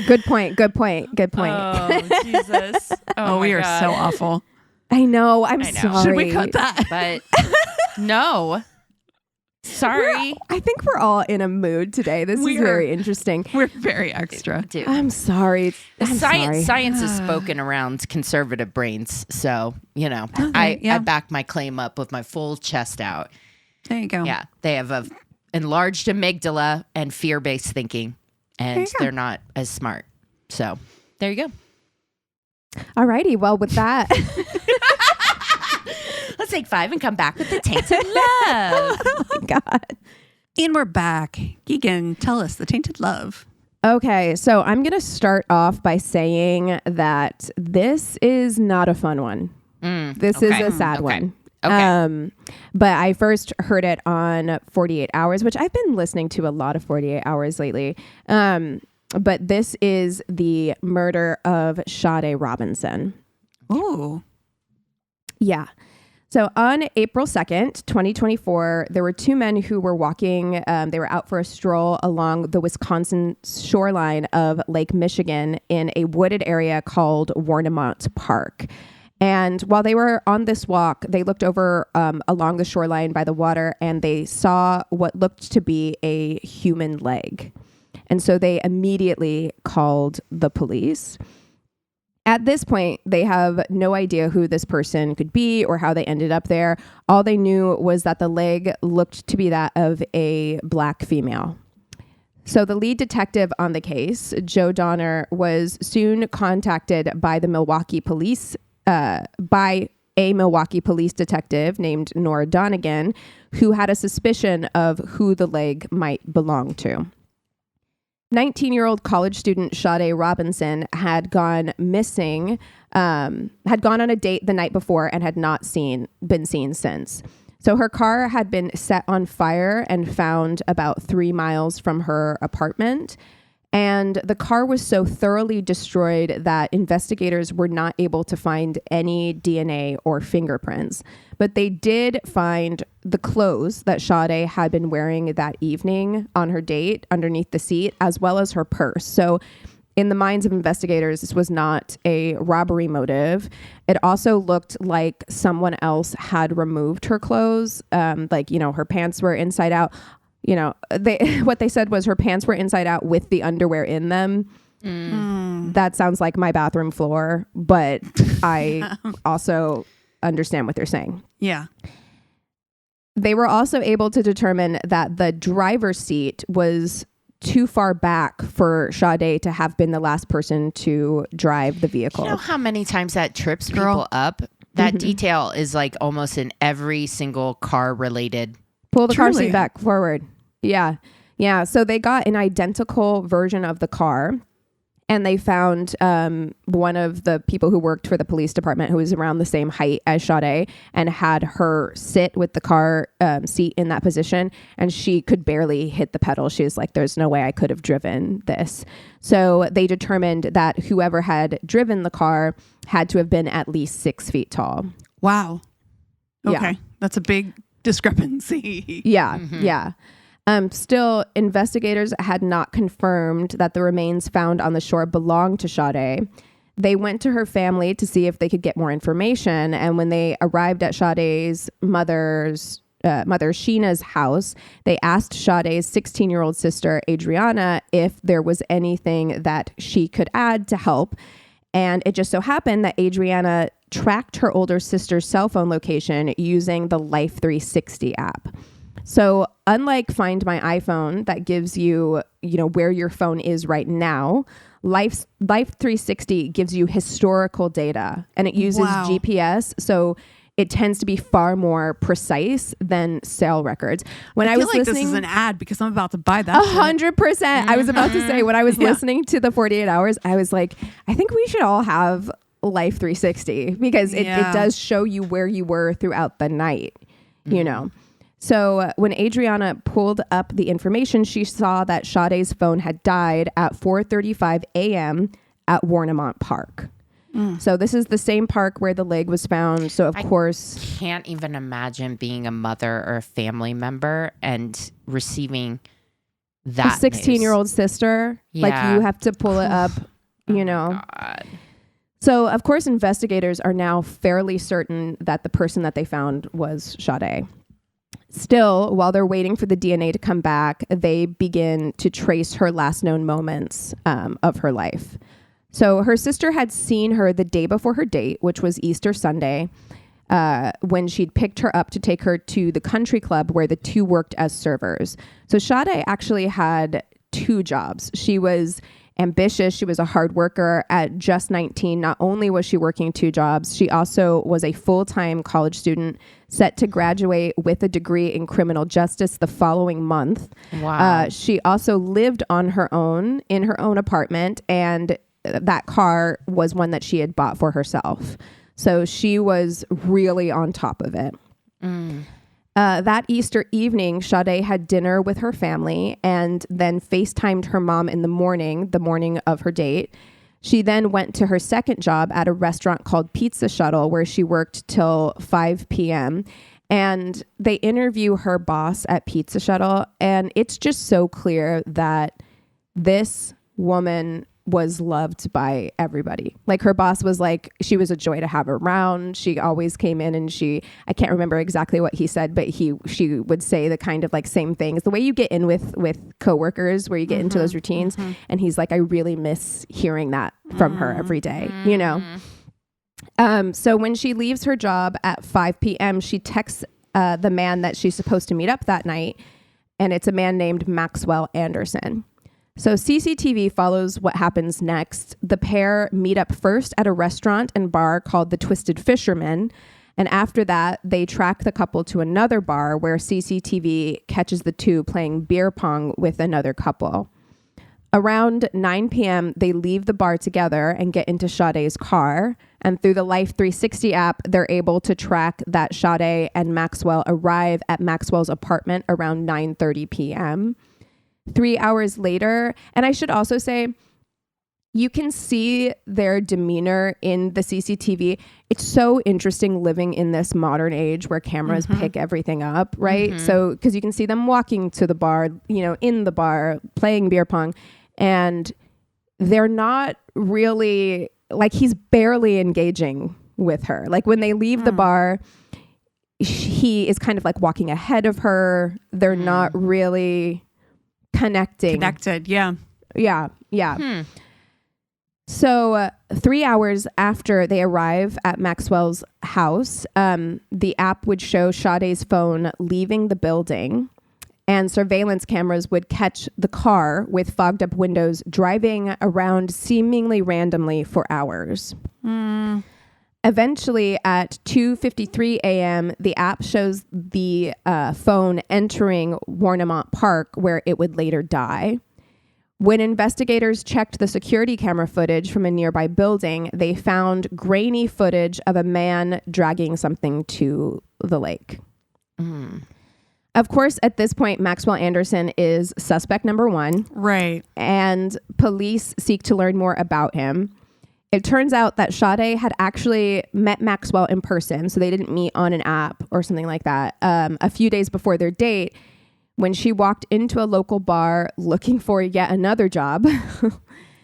Good point.
oh, Jesus.
Oh, we
my
are
God.
so awful.
I know. I'm
I know.
sorry.
Should we cut that?
But no. Sorry.
I think we're all in a mood today. This
We
is
are.
very interesting.
We're very extra.
Dude.
I'm sorry. I'm sorry.
Science is spoken around conservative brains. So, you know,
Okay, yeah.
I back my claim up with my full chest out.
There you go.
Yeah. They have a enlarged amygdala and fear-based thinking. And
you go.
they're not as smart. So there you go.
Alrighty. Well, with that,
Let's take 5 and come back with the Tainted Love.
oh my God.
And we're back. Keegan, tell us the Tainted Love.
Okay, so I'm going to start off by saying that this is not a fun one. This is a sad one.
Okay.
But I first heard it on 48 Hours, which I've been listening to a lot of 48 Hours lately. But this is the murder of Sade Robinson.
Ooh.
Yeah. So on April 2nd, 2024, there were two men who were walking. They were out for a stroll along the Wisconsin shoreline of Lake Michigan in a wooded area called Warnemont Park. And while they were on this walk, they looked over along the shoreline by the water, and they saw what looked to be a human leg. And so they immediately called the police. At this point, they have no idea who this person could be or how they ended up there. All they knew was that the leg looked to be that of a Black female. So the lead detective on the case, Joe Donner, was soon contacted by the Milwaukee police, by a Milwaukee police detective named Nora Donegan, who had a suspicion of who the leg might belong to. 19-year-old college student Sade Robinson had gone missing, had gone on a date the night before and had not been seen since. So her car had been set on fire and found about 3 miles from her apartment. And the car was so thoroughly destroyed that investigators were not able to find any DNA or fingerprints. But they did find the clothes that Sade had been wearing that evening on her date underneath the seat, as well as her purse. So in the minds of investigators, this was not a robbery motive. It also looked like someone else had removed her clothes. Her pants were inside out. What they said was her pants were inside out with the underwear in them. That sounds like my bathroom floor, but I also understand what they're saying.
Yeah.
They were also able to determine that the driver's seat was too far back for Sade to have been the last person to drive the vehicle.
You know how many times that trips
Girl.
people up? That detail is like almost in every single car related.
Pull the car
Truly.
seat back forward. Yeah. Yeah. So they got an identical version of the car, and they found one of the people who worked for the police department who was around the same height as Sade and had her sit with the car seat in that position. And she could barely hit the pedal. She was like, there's no way I could have driven this. So they determined that whoever had driven the car had to have been at least 6 feet tall.
Wow.
Yeah.
Okay. That's a big discrepancy.
Yeah. Yeah. Still, investigators had not confirmed that the remains found on the shore belonged to Sade. They went to her family to see if they could get more information. And when they arrived at Sade's mother Sheena's house, they asked Sade's 16-year-old sister, Adriana, if there was anything that she could add to help. And it just so happened that Adriana tracked her older sister's cell phone location using the Life 360 app. So unlike Find My iPhone that gives you, where your phone is right now, Life 360 gives you historical data, and it uses GPS. So it tends to be far more precise than sale records. When I was
feel like
listening,
this is an ad because I'm about to buy that.
100%. I was about to say, when I was listening to the 48 Hours, I was like, I think we should all have Life 360 because it does show you where you were throughout the night, So when Adriana pulled up the information, she saw that Sade's phone had died at 4:35 a.m. at Warnemont Park. So this is the same park where the leg was found. So of course,
can't even imagine being a mother or a family member and receiving that
a 16-year-old sister.
Yeah.
Like you have to pull it up,
God.
So of course, investigators are now fairly certain that the person that they found was Sade. Still, while they're waiting for the DNA to come back, they begin to trace her last known moments of her life. So her sister had seen her the day before her date, which was Easter Sunday, when she'd picked her up to take her to the country club where the two worked as servers. So Sade actually had two jobs. She was ambitious. She was a hard worker. At just 19, not only was she working two jobs, she also was a full-time college student set to graduate with a degree in criminal justice the following month.
Wow.
She also lived on her own in her own apartment, and that car was one that she had bought for herself. So she was really on top of it. That Easter evening, Sade had dinner with her family and then FaceTimed her mom in the morning of her date. She then went to her second job at a restaurant called Pizza Shuttle, where she worked till 5 p.m. And they interview her boss at Pizza Shuttle. And it's just so clear that this woman was loved by everybody. Like her boss was like, she was a joy to have around. She always came in and I can't remember exactly what he said, but she would say the kind of like same things, the way you get in with coworkers where you get into those routines. And he's like, I really miss hearing that from her every day, So when she leaves her job at 5 p.m., she texts the man that she's supposed to meet up that night. And it's a man named Maxwell Anderson. So CCTV follows what happens next. The pair meet up first at a restaurant and bar called the Twisted Fisherman. And after that, they track the couple to another bar where CCTV catches the two playing beer pong with another couple. Around 9 p.m., they leave the bar together and get into Sade's car. And through the Life 360 app, they're able to track that Sade and Maxwell arrive at Maxwell's apartment around 9:30 p.m. 3 hours later, and I should also say, you can see their demeanor in the CCTV. It's so interesting living in this modern age where cameras pick everything up, right? So, because you can see them walking to the bar, in the bar, playing beer pong, and they're not really, like, he's barely engaging with her. Like, when they leave the bar, he is kind of like walking ahead of her. They're not really connected. Yeah. So 3 hours after they arrive at Maxwell's house, the app would show Sade's phone leaving the building, and surveillance cameras would catch the car with fogged up windows driving around seemingly randomly for hours. Eventually, at 2:53 a.m., the app shows the phone entering Warnemont Park, where it would later die. When investigators checked the security camera footage from a nearby building, they found grainy footage of a man dragging something to the lake. Of course, at this point, Maxwell Anderson is suspect number one.
Right.
And police seek to learn more about him. It turns out that Sade had actually met Maxwell in person, so they didn't meet on an app or something like that. A few days before their date, when she walked into a local bar looking for yet another job.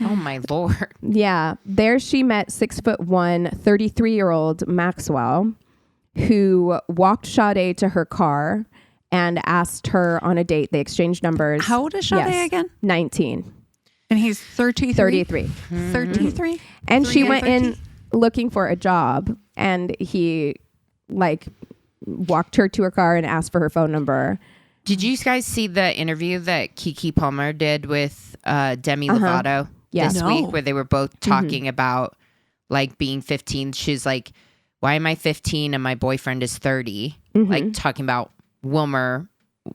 Oh my Lord.
Yeah. There she met 6'1", 33-year-old Maxwell, who walked Sade to her car and asked her on a date. They exchanged numbers.
How old is Sade again?
19.
And he's 33?
33.
33?
And she went in looking for a job, and he like walked her to her car and asked for her phone number.
Did you guys see the interview that Keke Palmer did with Demi Lovato this week, where they were both talking about like being 15? She's like, why am I 15 and my boyfriend is 30? Like talking about Wilmer,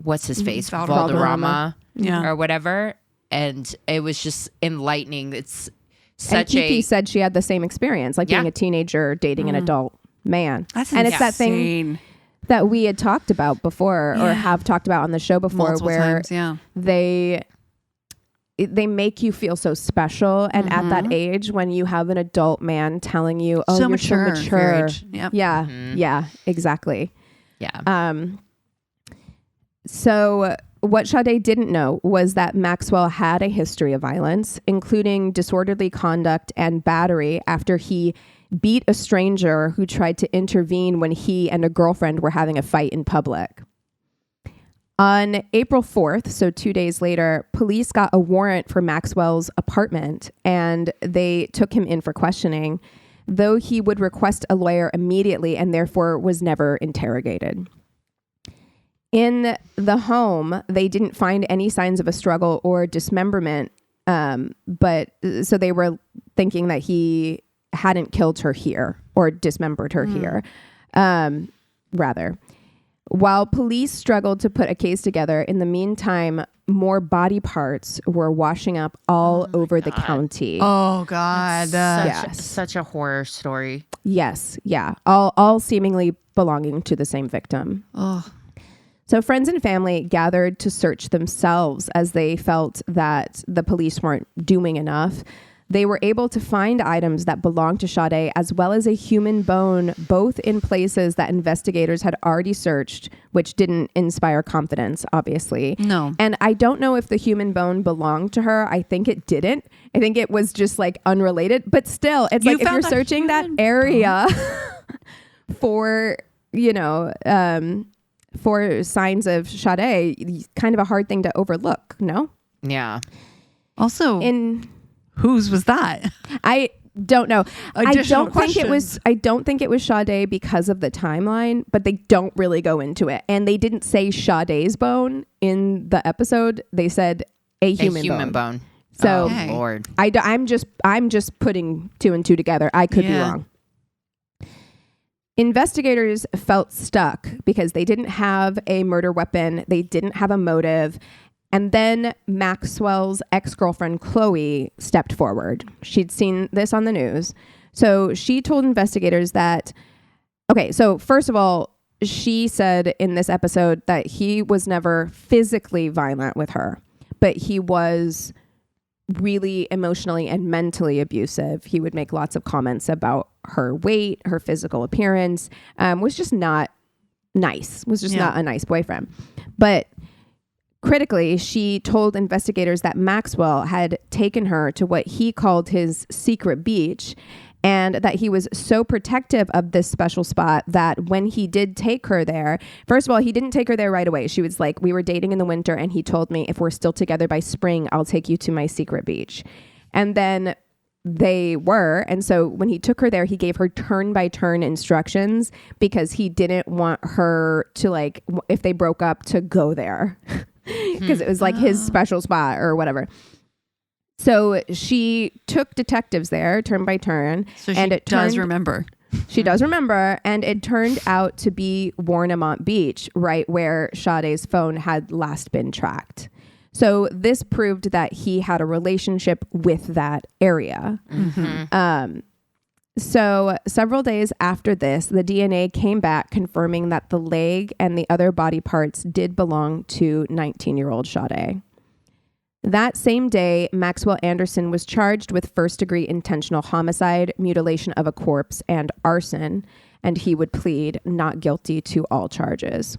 what's his face? Valderrama. Or whatever. And it was just enlightening. It's such
and Keke said she had the same experience, like being a teenager dating an adult man.
That's
and
insane.
It's that thing that we had talked about before or have talked about on the show before.
Multiple
where
times,
they make you feel so special. And at that age, when you have an adult man telling you, oh,
so
you're so mature.
Yep.
Yeah. Yeah, exactly.
Yeah.
So what Sade didn't know was that Maxwell had a history of violence, including disorderly conduct and battery after he beat a stranger who tried to intervene when he and a girlfriend were having a fight in public. On April 4th, so 2 days later, police got a warrant for Maxwell's apartment and they took him in for questioning, though he would request a lawyer immediately and therefore was never interrogated. In the home, they didn't find any signs of a struggle or dismemberment, but so they were thinking that he hadn't killed her here or dismembered her here, rather. While police struggled to put a case together, in the meantime, more body parts were washing up all over the county.
Oh, God.
Such a horror story.
Yes. Yeah. All seemingly belonging to the same victim.
Oh.
So friends and family gathered to search themselves as they felt that the police weren't doing enough. They were able to find items that belonged to Sade, as well as a human bone, both in places that investigators had already searched, which didn't inspire confidence, obviously.
No.
And I don't know if the human bone belonged to her. I think it didn't. I think it was just like unrelated. But still, it's like if you're searching that area for, for signs of Sade, kind of a hard thing to overlook, no?
Yeah.
Also, whose was that?
I don't know.
Additional
I don't think it was Sade because of the timeline, but they don't really go into it. And they didn't say Sade's bone in the episode. They said a human bone. So,
oh, Lord.
I'm just putting two and two together. I could be wrong. Investigators felt stuck because they didn't have a murder weapon. They didn't have a motive. And then Maxwell's ex-girlfriend, Chloe, stepped forward. She'd seen this on the news. So she told investigators that, so first of all, she said in this episode that he was never physically violent with her, but he was really emotionally and mentally abusive. He would make lots of comments about her weight, her physical appearance, was just not nice, not a nice boyfriend. But critically, she told investigators that Maxwell had taken her to what he called his secret beach, and that he was so protective of this special spot that when he did take her there, first of all, he didn't take her there right away. She was like, we were dating in the winter, and he told me, if we're still together by spring, I'll take you to my secret beach. And then they were. And so when he took her there, he gave her turn-by-turn instructions because he didn't want her to, like, if they broke up, to go there. Because it was like his special spot or whatever. So she took detectives there turn by turn.
So she does remember.
She does remember. And it turned out to be Warnemont Beach, right where Sade's phone had last been tracked. So this proved that he had a relationship with that area. Mm-hmm. So several days after this, the DNA came back confirming that the leg and the other body parts did belong to 19-year-old Sade. That same day, Maxwell Anderson was charged with first-degree intentional homicide, mutilation of a corpse, and arson, and he would plead not guilty to all charges.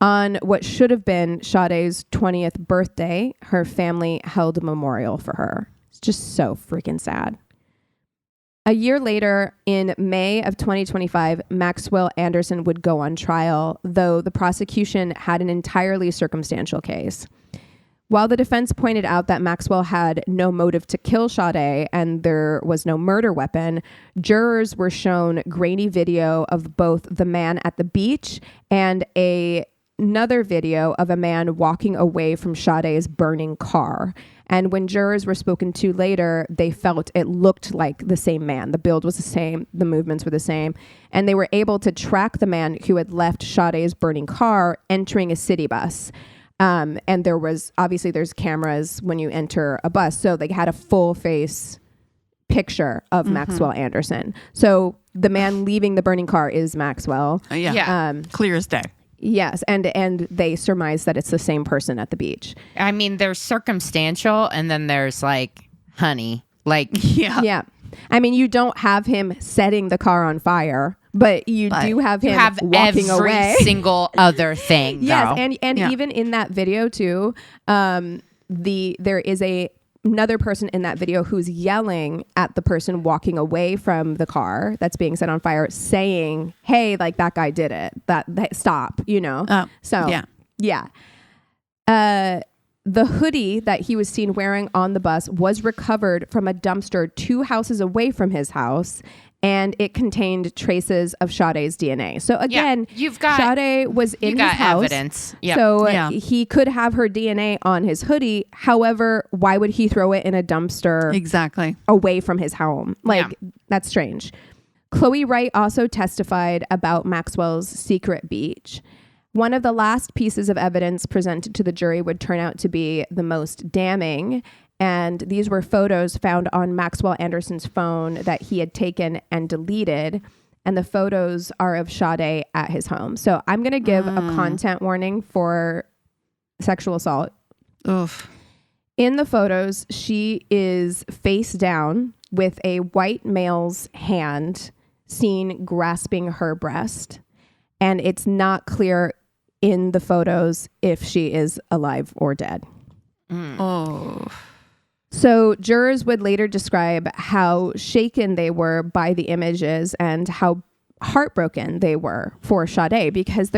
On what should have been Sade's 20th birthday, her family held a memorial for her. It's just so freaking sad. A year later, in May of 2025, Maxwell Anderson would go on trial, though the prosecution had an entirely circumstantial case. While the defense pointed out that Maxwell had no motive to kill Sade and there was no murder weapon, jurors were shown grainy video of both the man at the beach and another video of a man walking away from Sade's burning car. And when jurors were spoken to later, they felt it looked like the same man. The build was the same. The movements were the same. And they were able to track the man who had left Sade's burning car entering a city bus. And there's cameras when you enter a bus. So they had a full face picture of Maxwell Anderson. So the man leaving the burning car is Maxwell.
Clear as day.
Yes, and they surmise that it's the same person at the beach.
I mean, there's circumstantial, and then there's like honey. Like,
yeah. I mean, you don't have him setting the car on fire, but you do have him walking
every
away.
Single other thing.
Yes,
though.
and even in that video too, there is another person in that video who's yelling at the person walking away from the car that's being set on fire, saying, "Hey, like that guy did it. That stop," you know. The hoodie that he was seen wearing on the bus was recovered from a dumpster 2 houses away from his house, and it contained traces of Sade's DNA. So again, Sade was in his house.
Evidence.
So he could have her DNA on his hoodie. However, why would he throw it in a dumpster away from his home? That's strange. Chloe Wright also testified about Maxwell's secret beach. One of the last pieces of evidence presented to the jury would turn out to be the most damning. And these were photos found on Maxwell Anderson's phone that he had taken and deleted. And the photos are of Sade at his home. So I'm going to give a content warning for sexual assault.
Oof.
In the photos, she is face down with a white male's hand seen grasping her breast. And it's not clear in the photos if she is alive or dead.
Oh.
So jurors would later describe how shaken they were by the images and how heartbroken they were for Sade, because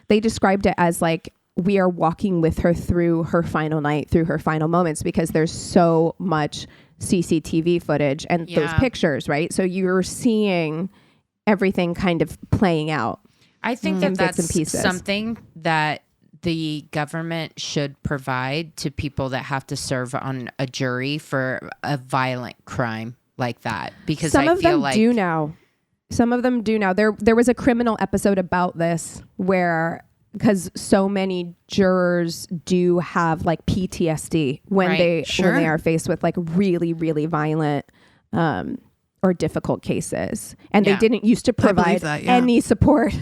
they described it as like, we are walking with her through her final night, through her final moments, because there's so much CCTV footage and those pictures, right? So you're seeing everything kind of playing out.
I think that's something that the government should provide to people that have to serve on a jury for a violent crime like that, because
some of them do now. Some of them do now. There was a criminal episode about this where, because so many jurors do have like PTSD when they are faced with like really, really violent or difficult cases, and they didn't used to provide any support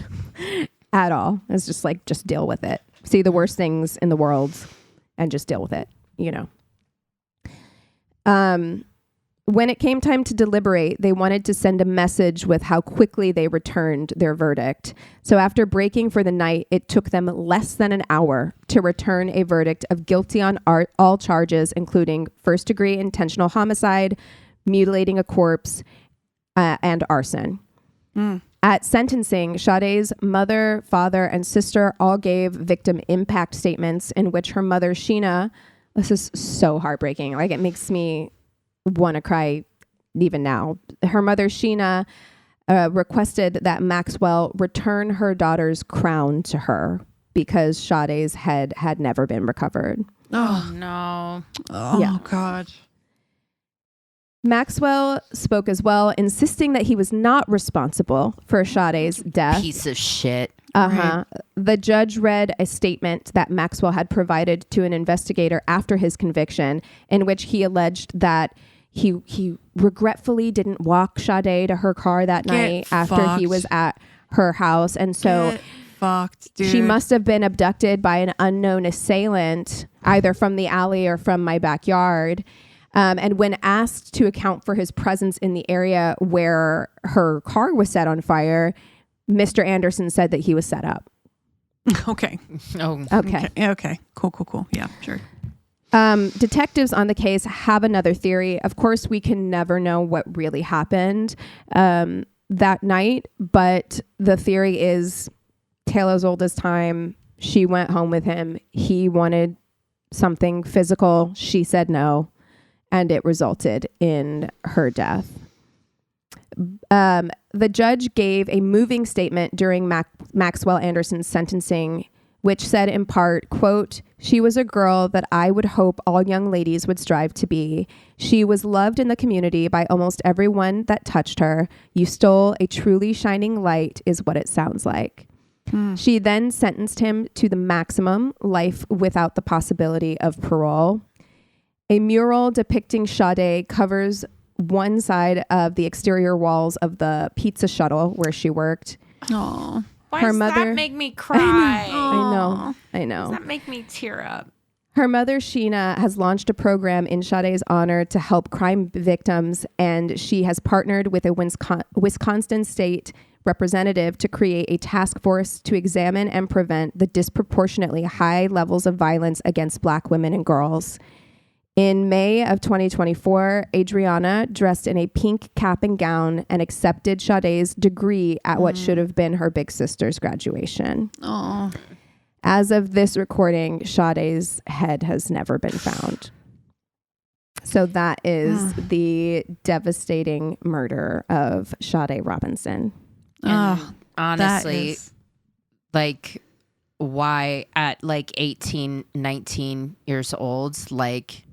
at all. It's just like, just deal with it. See the worst things in the world and just deal with it, you know. When it came time to deliberate, they wanted to send a message with how quickly they returned their verdict. So after breaking for the night, it took them less than an hour to return a verdict of guilty on all charges, including first-degree intentional homicide, mutilating a corpse, and arson. At sentencing, Sade's mother, father, and sister all gave victim impact statements in which her mother, Sheena, this is so heartbreaking. Like, it makes me want to cry even now. Her mother, Sheena, requested that Maxwell return her daughter's crown to her because Sade's head had never been recovered.
Oh, no.
Oh, God.
Maxwell spoke as well, insisting that he was not responsible for Sade's death.
Piece of shit.
Right. The judge read a statement that Maxwell had provided to an investigator after his conviction, in which he alleged that he regretfully didn't walk Sade to her car that night after he was at her house. And so she must have been abducted by an unknown assailant, either from the alley or from my backyard. And when asked to account for his presence in the area where her car was set on fire, Mr. Anderson said that he was set up.
Okay.
Oh,
Okay.
Okay. Cool. Yeah, sure.
Detectives on the case have another theory. Of course, we can never know what really happened that night, but the theory is Taylor's oldest time. She went home with him. He wanted something physical. She said no, and it resulted in her death. The judge gave a moving statement during Maxwell Anderson's sentencing, which said in part, quote, "She was a girl that I would hope all young ladies would strive to be. She was loved in the community by almost everyone that touched her. You stole a truly shining light is what it sounds like." She then sentenced him to the maximum, life without the possibility of parole. A mural depicting Sade covers one side of the exterior walls of the pizza shuttle where she worked.
Oh,
why
Her
does
mother-
that make me cry?
I know.
Does that make me tear up?
Her mother, Sheena, has launched a program in Sade's honor to help crime victims, and she has partnered with a Wisconsin state representative to create a task force to examine and prevent the disproportionately high levels of violence against Black women and girls. In May of 2024, Adriana, dressed in a pink cap and gown, and accepted Sade's degree at what should have been her big sister's graduation.
oh,
As of this recording, Sade's head has never been found. So that is the devastating murder of Sade Robinson.
And
that
honestly,
is-
like, why at like 18, 19 years old, like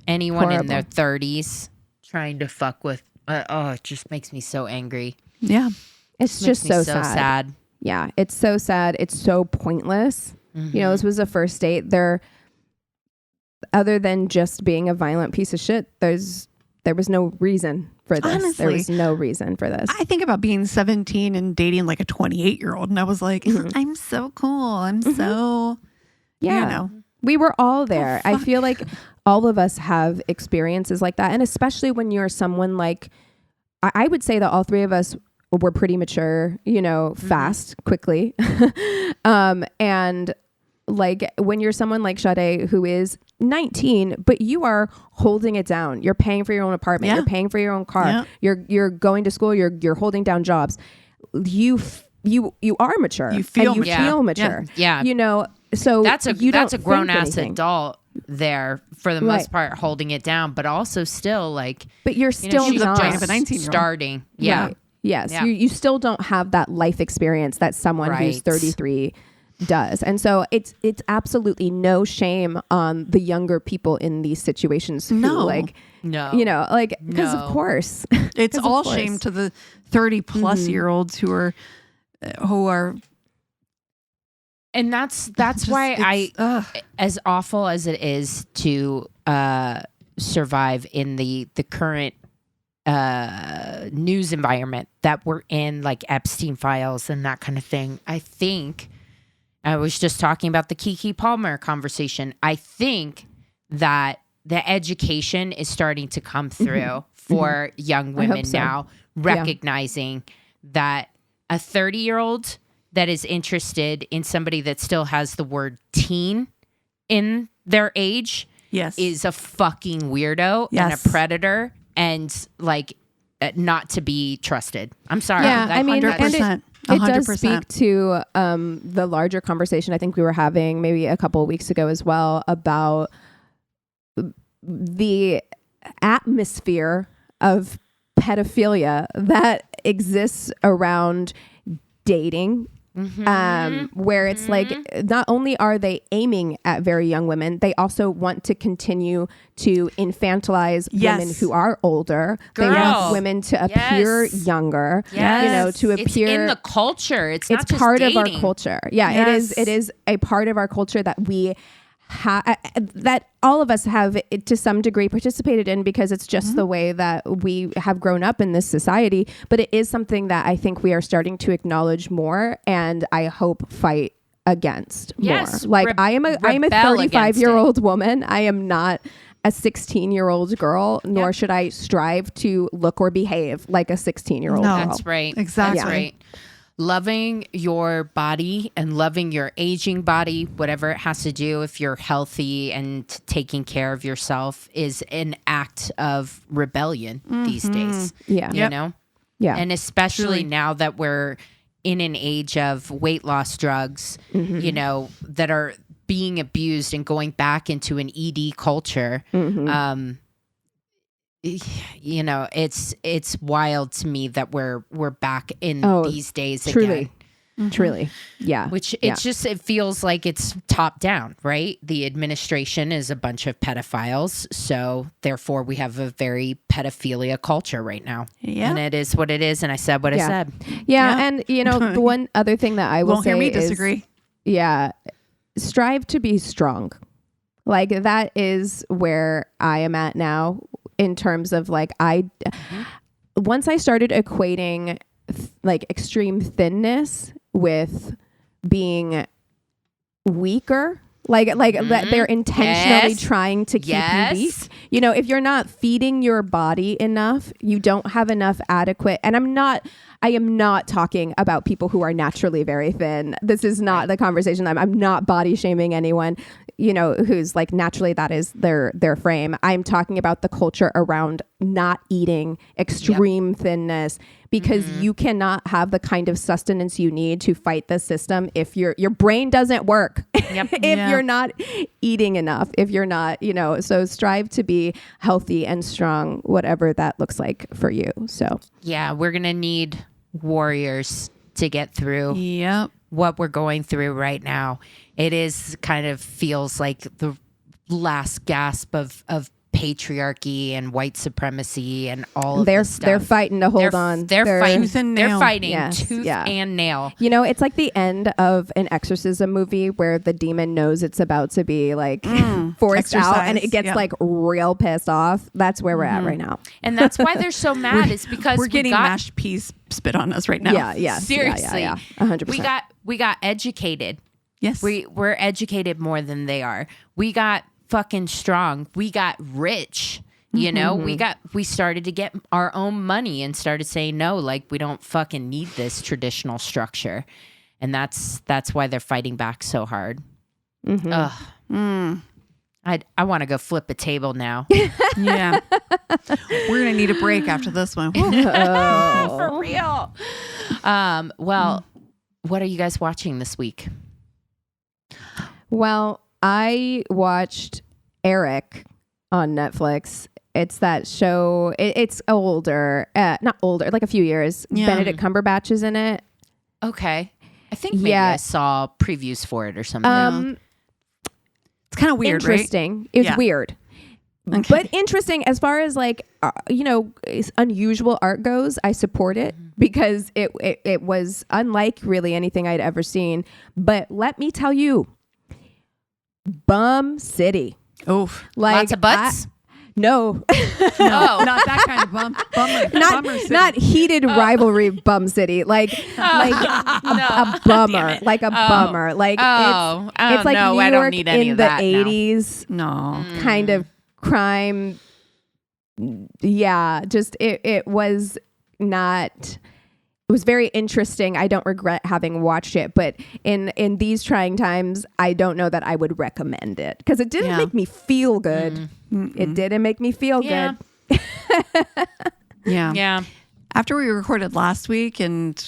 anyone in their 30s trying to fuck with, it just makes me so angry.
yeah.
It's
Makes
just
me
so
sad.
Yeah, it's so sad. It's so pointless. You know, this was a first date. Other than just being a violent piece of shit, there was no reason for this.
Honestly,
there was no reason for this.
I think about being 17 and dating like a 28-year-old, and I was like, I'm so cool. I'm so,
Yeah.
you know.
We were all there. I
fuck.
feel like all of us have experiences like that. And especially when you're someone like, I would say that all three of us were pretty mature, you know, fast, quickly. And like when you're someone like Sade who is 19, but you are holding it down. You're paying for your own apartment.
Yeah.
You're paying for your own car. You're going to school. You're holding down jobs. You are mature.
You feel
and you
mature.
feel mature.
Yeah.
You know, so
That's a
don't
grown
think
ass
anything.
adult there for the most part holding it down, but also still like,
But you're still
she's
not
brain of a 19-year-old.
starting. Yeah.
Right. Yes.
Yeah.
You still don't have that life experience that someone who's
Right.
33 does. And so it's absolutely no shame on the younger people in these situations who
No.
like,
No.
you know, like, because
No.
of course.
It's
'Cause of
all
course.
shame to the 30-plus-year-olds who are
And that's
just-
why
it's-
as awful as it is to survive in the current news environment that we're in, like Epstein files and that kind of thing, I think I was just talking about the Keke Palmer conversation. I think that the education is starting to come through for young women
so.
now, recognizing that a 30-year-old that is interested in somebody that still has the word teen in their age
yes.
is a fucking weirdo
Yes.
and a predator and like not to be trusted. I'm sorry.
Yeah,
That-
I mean, and
100%.
it does
100%.
speak to the larger conversation I think we were having maybe a couple of weeks ago as well about the atmosphere of pedophilia that exists around dating. Where it's like not only are they aiming at very young women, they also want to continue to infantilize
Yes.
women who are older. They
Girl.
want women to appear
Yes. Yes.
you know, to
It's
appear
in the culture. It's not
it's
just
part of our
dating.
culture. Yeah,
Yes.
it is a part of our culture that we that all of us have to some degree participated in because it's just the way that we have grown up in this society. But it is something that I think we are starting to acknowledge more, and I hope fight against
Yes,
more. Like I am a
rebel against
35-year-old woman. I am not a 16-year-old girl, nor should I strive to look or behave like a 16-year-old
No.
girl.
That's right.
Exactly.
That's right. loving your body and loving your aging body, whatever it has to do, if you're healthy and taking care of yourself, is an act of rebellion these days.
Yeah.
You know?
Yeah.
And especially now that we're in an age of weight loss drugs, you know, that are being abused and going back into an ED culture. You know, it's wild to me that we're back in these days
truly.
again.
Truly. Yeah.
Which it feels like it's top down, right? The administration is a bunch of pedophiles. So therefore we have a very pedophilia culture right now.
Yeah.
And it is what it is. And I said what I said.
Yeah. And you know, the one other thing that I will
Won't
say
hear me
is,
disagree.
yeah, strive to be strong. Like that is where I am at now in terms of like, once I started equating like extreme thinness with being weaker, like that they're intentionally trying to keep you weak. You know, if you're not feeding your body enough, you don't have enough adequate. And I am not talking about people who are naturally very thin. This is not the conversation. I'm not body shaming anyone, you know, who's like naturally that is their frame. I'm talking about the culture around not eating, extreme thinness, because you cannot have the kind of sustenance you need to fight the system if your brain doesn't work. If you're not eating enough, if you're not, you know, so strive to be healthy and strong, whatever that looks like for you. So
yeah, we're going to need warriors to get through what we're going through right now. It is kind of feels like the last gasp of patriarchy and white supremacy and all of this stuff.
They're fighting to hold on.
They're fighting tooth and nail. They're fighting tooth
yeah.
and nail.
You know, it's like the end of an exorcism movie where the demon knows it's about to be like forced out and it gets like real pissed off. That's where we're at right now.
And that's why they're so mad is because
we're getting mashed peas spit on us right now.
Yeah.
Seriously.
100%.
We got educated.
Yes.
We're educated more than they are. We got fucking strong. We got rich. You know, we started to get our own money and started saying no, like we don't fucking need this traditional structure. And that's why they're fighting back so hard. I want to go flip a table now.
Yeah. We're going to need a break after this one.
For real. Well, what are you guys watching this week?
Well, I watched Eric on Netflix. It's that show. It's older, not older, like a few years.
Yeah.
Benedict Cumberbatch is in it.
Okay. I think maybe I saw previews for it or something.
It's kind of weird,
interesting.
right?
It's weird. Okay. But interesting as far as like, you know, unusual art goes, I support it because it was unlike really anything I'd ever seen. But let me tell you, Bum City.
Oof.
Like,
lots of butts?
No, not that kind of bummer city.
Not heated rivalry Bum City. Like a bummer. Like a bummer. Like it's like
no,
New
I
York
don't need any
in
of
the
that
80s.
No.
Kind of crime. Yeah, just it was not. It was very interesting. I don't regret having watched it, but in these trying times, I don't know that I would recommend it because it didn't make me feel good. It didn't make me feel good.
Yeah. After we recorded last week, and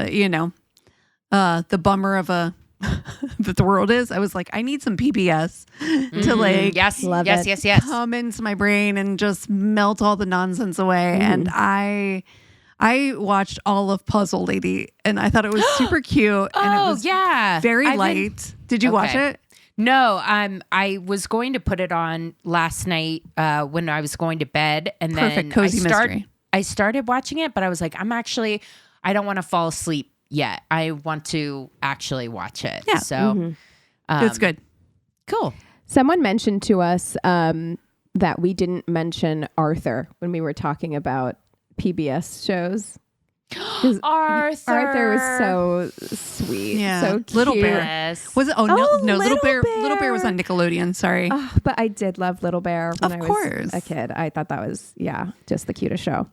you know, the bummer of that the world is, I was like, I need some PBS to like,
yes,
come into my brain and just melt all the nonsense away. And I watched all of Puzzle Lady and I thought it was super cute and it was very light. Did you watch it?
No, I was going to put it on last night when I was going to bed, and then
cozy mystery.
I started watching it, but I was like, I don't want to fall asleep yet. I want to actually watch it. Yeah. So
it's good.
Cool.
Someone mentioned to us that we didn't mention Arthur when we were talking about PBS shows. Arthur was so sweet.
Yeah.
So cute.
Little Bear. Was it? Oh, no. Little Bear. Little Bear was on Nickelodeon. Sorry.
But I did love Little Bear when I was a kid. I thought that was, just the cutest show.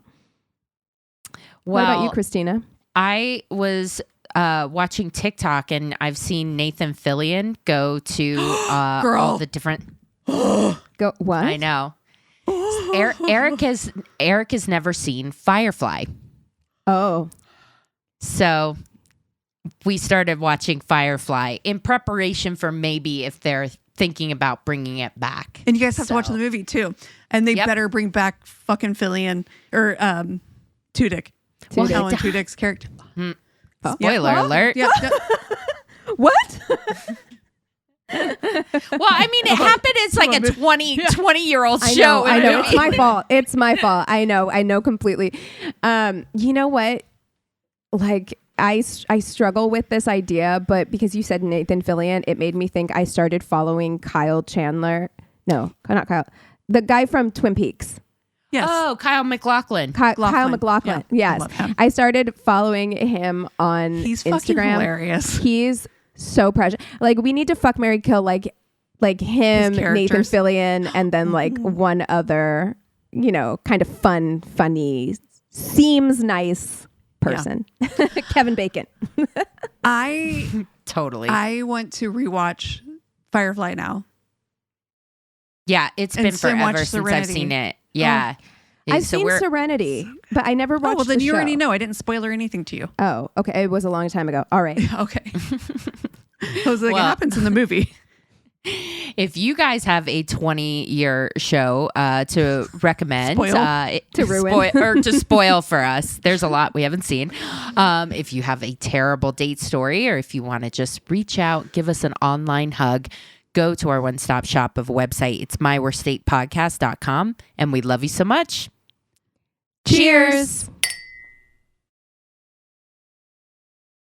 Well,
what about you, Christina?
I was watching TikTok, and I've seen Nathan Fillion go to all the different.
Go what?
I know. Eric has never seen Firefly.
Oh.
So we started watching Firefly in preparation for maybe if they're thinking about bringing it back.
And you guys have to watch the movie too. And they better bring back fucking Fillion or Tudyk. Well, Alan Tudyk's character.
Spoiler alert.
Yep.
What?
Well, I mean, it happened. It's like a 20-year-old show.
I know. It's my fault. It's my fault. I know completely. You know what? Like, I struggle with this idea, but because you said Nathan Fillion, it made me think I started following Kyle Chandler. No, not Kyle. The guy from Twin Peaks.
Yes.
Oh, Kyle MacLachlan.
Kyle MacLachlan.
Yeah,
Yes.
I love him.
I started following him on
He's
Instagram.
fucking hilarious.
He's so precious. Like, we need to fuck, marry, kill like him, Nathan Fillion, and then like one other, kind of funny, seems nice person. Yeah. Kevin Bacon.
I want to rewatch Firefly now.
Yeah, it's been forever since I've seen it. Yeah.
I've seen Serenity, but I never watched
well, then
the
you
show.
already know. I didn't spoiler anything to you.
Oh, okay. It was a long time ago. All right.
Okay. I was like, it happens in the movie.
If you guys have a 20-year show to recommend,
to ruin
or to spoil for us, there's a lot we haven't seen. If you have a terrible date story, or if you want to just reach out, give us an online hug, go to our one-stop shop of a website. It's myworstdatepodcast.com, and we love you so much.
Cheers.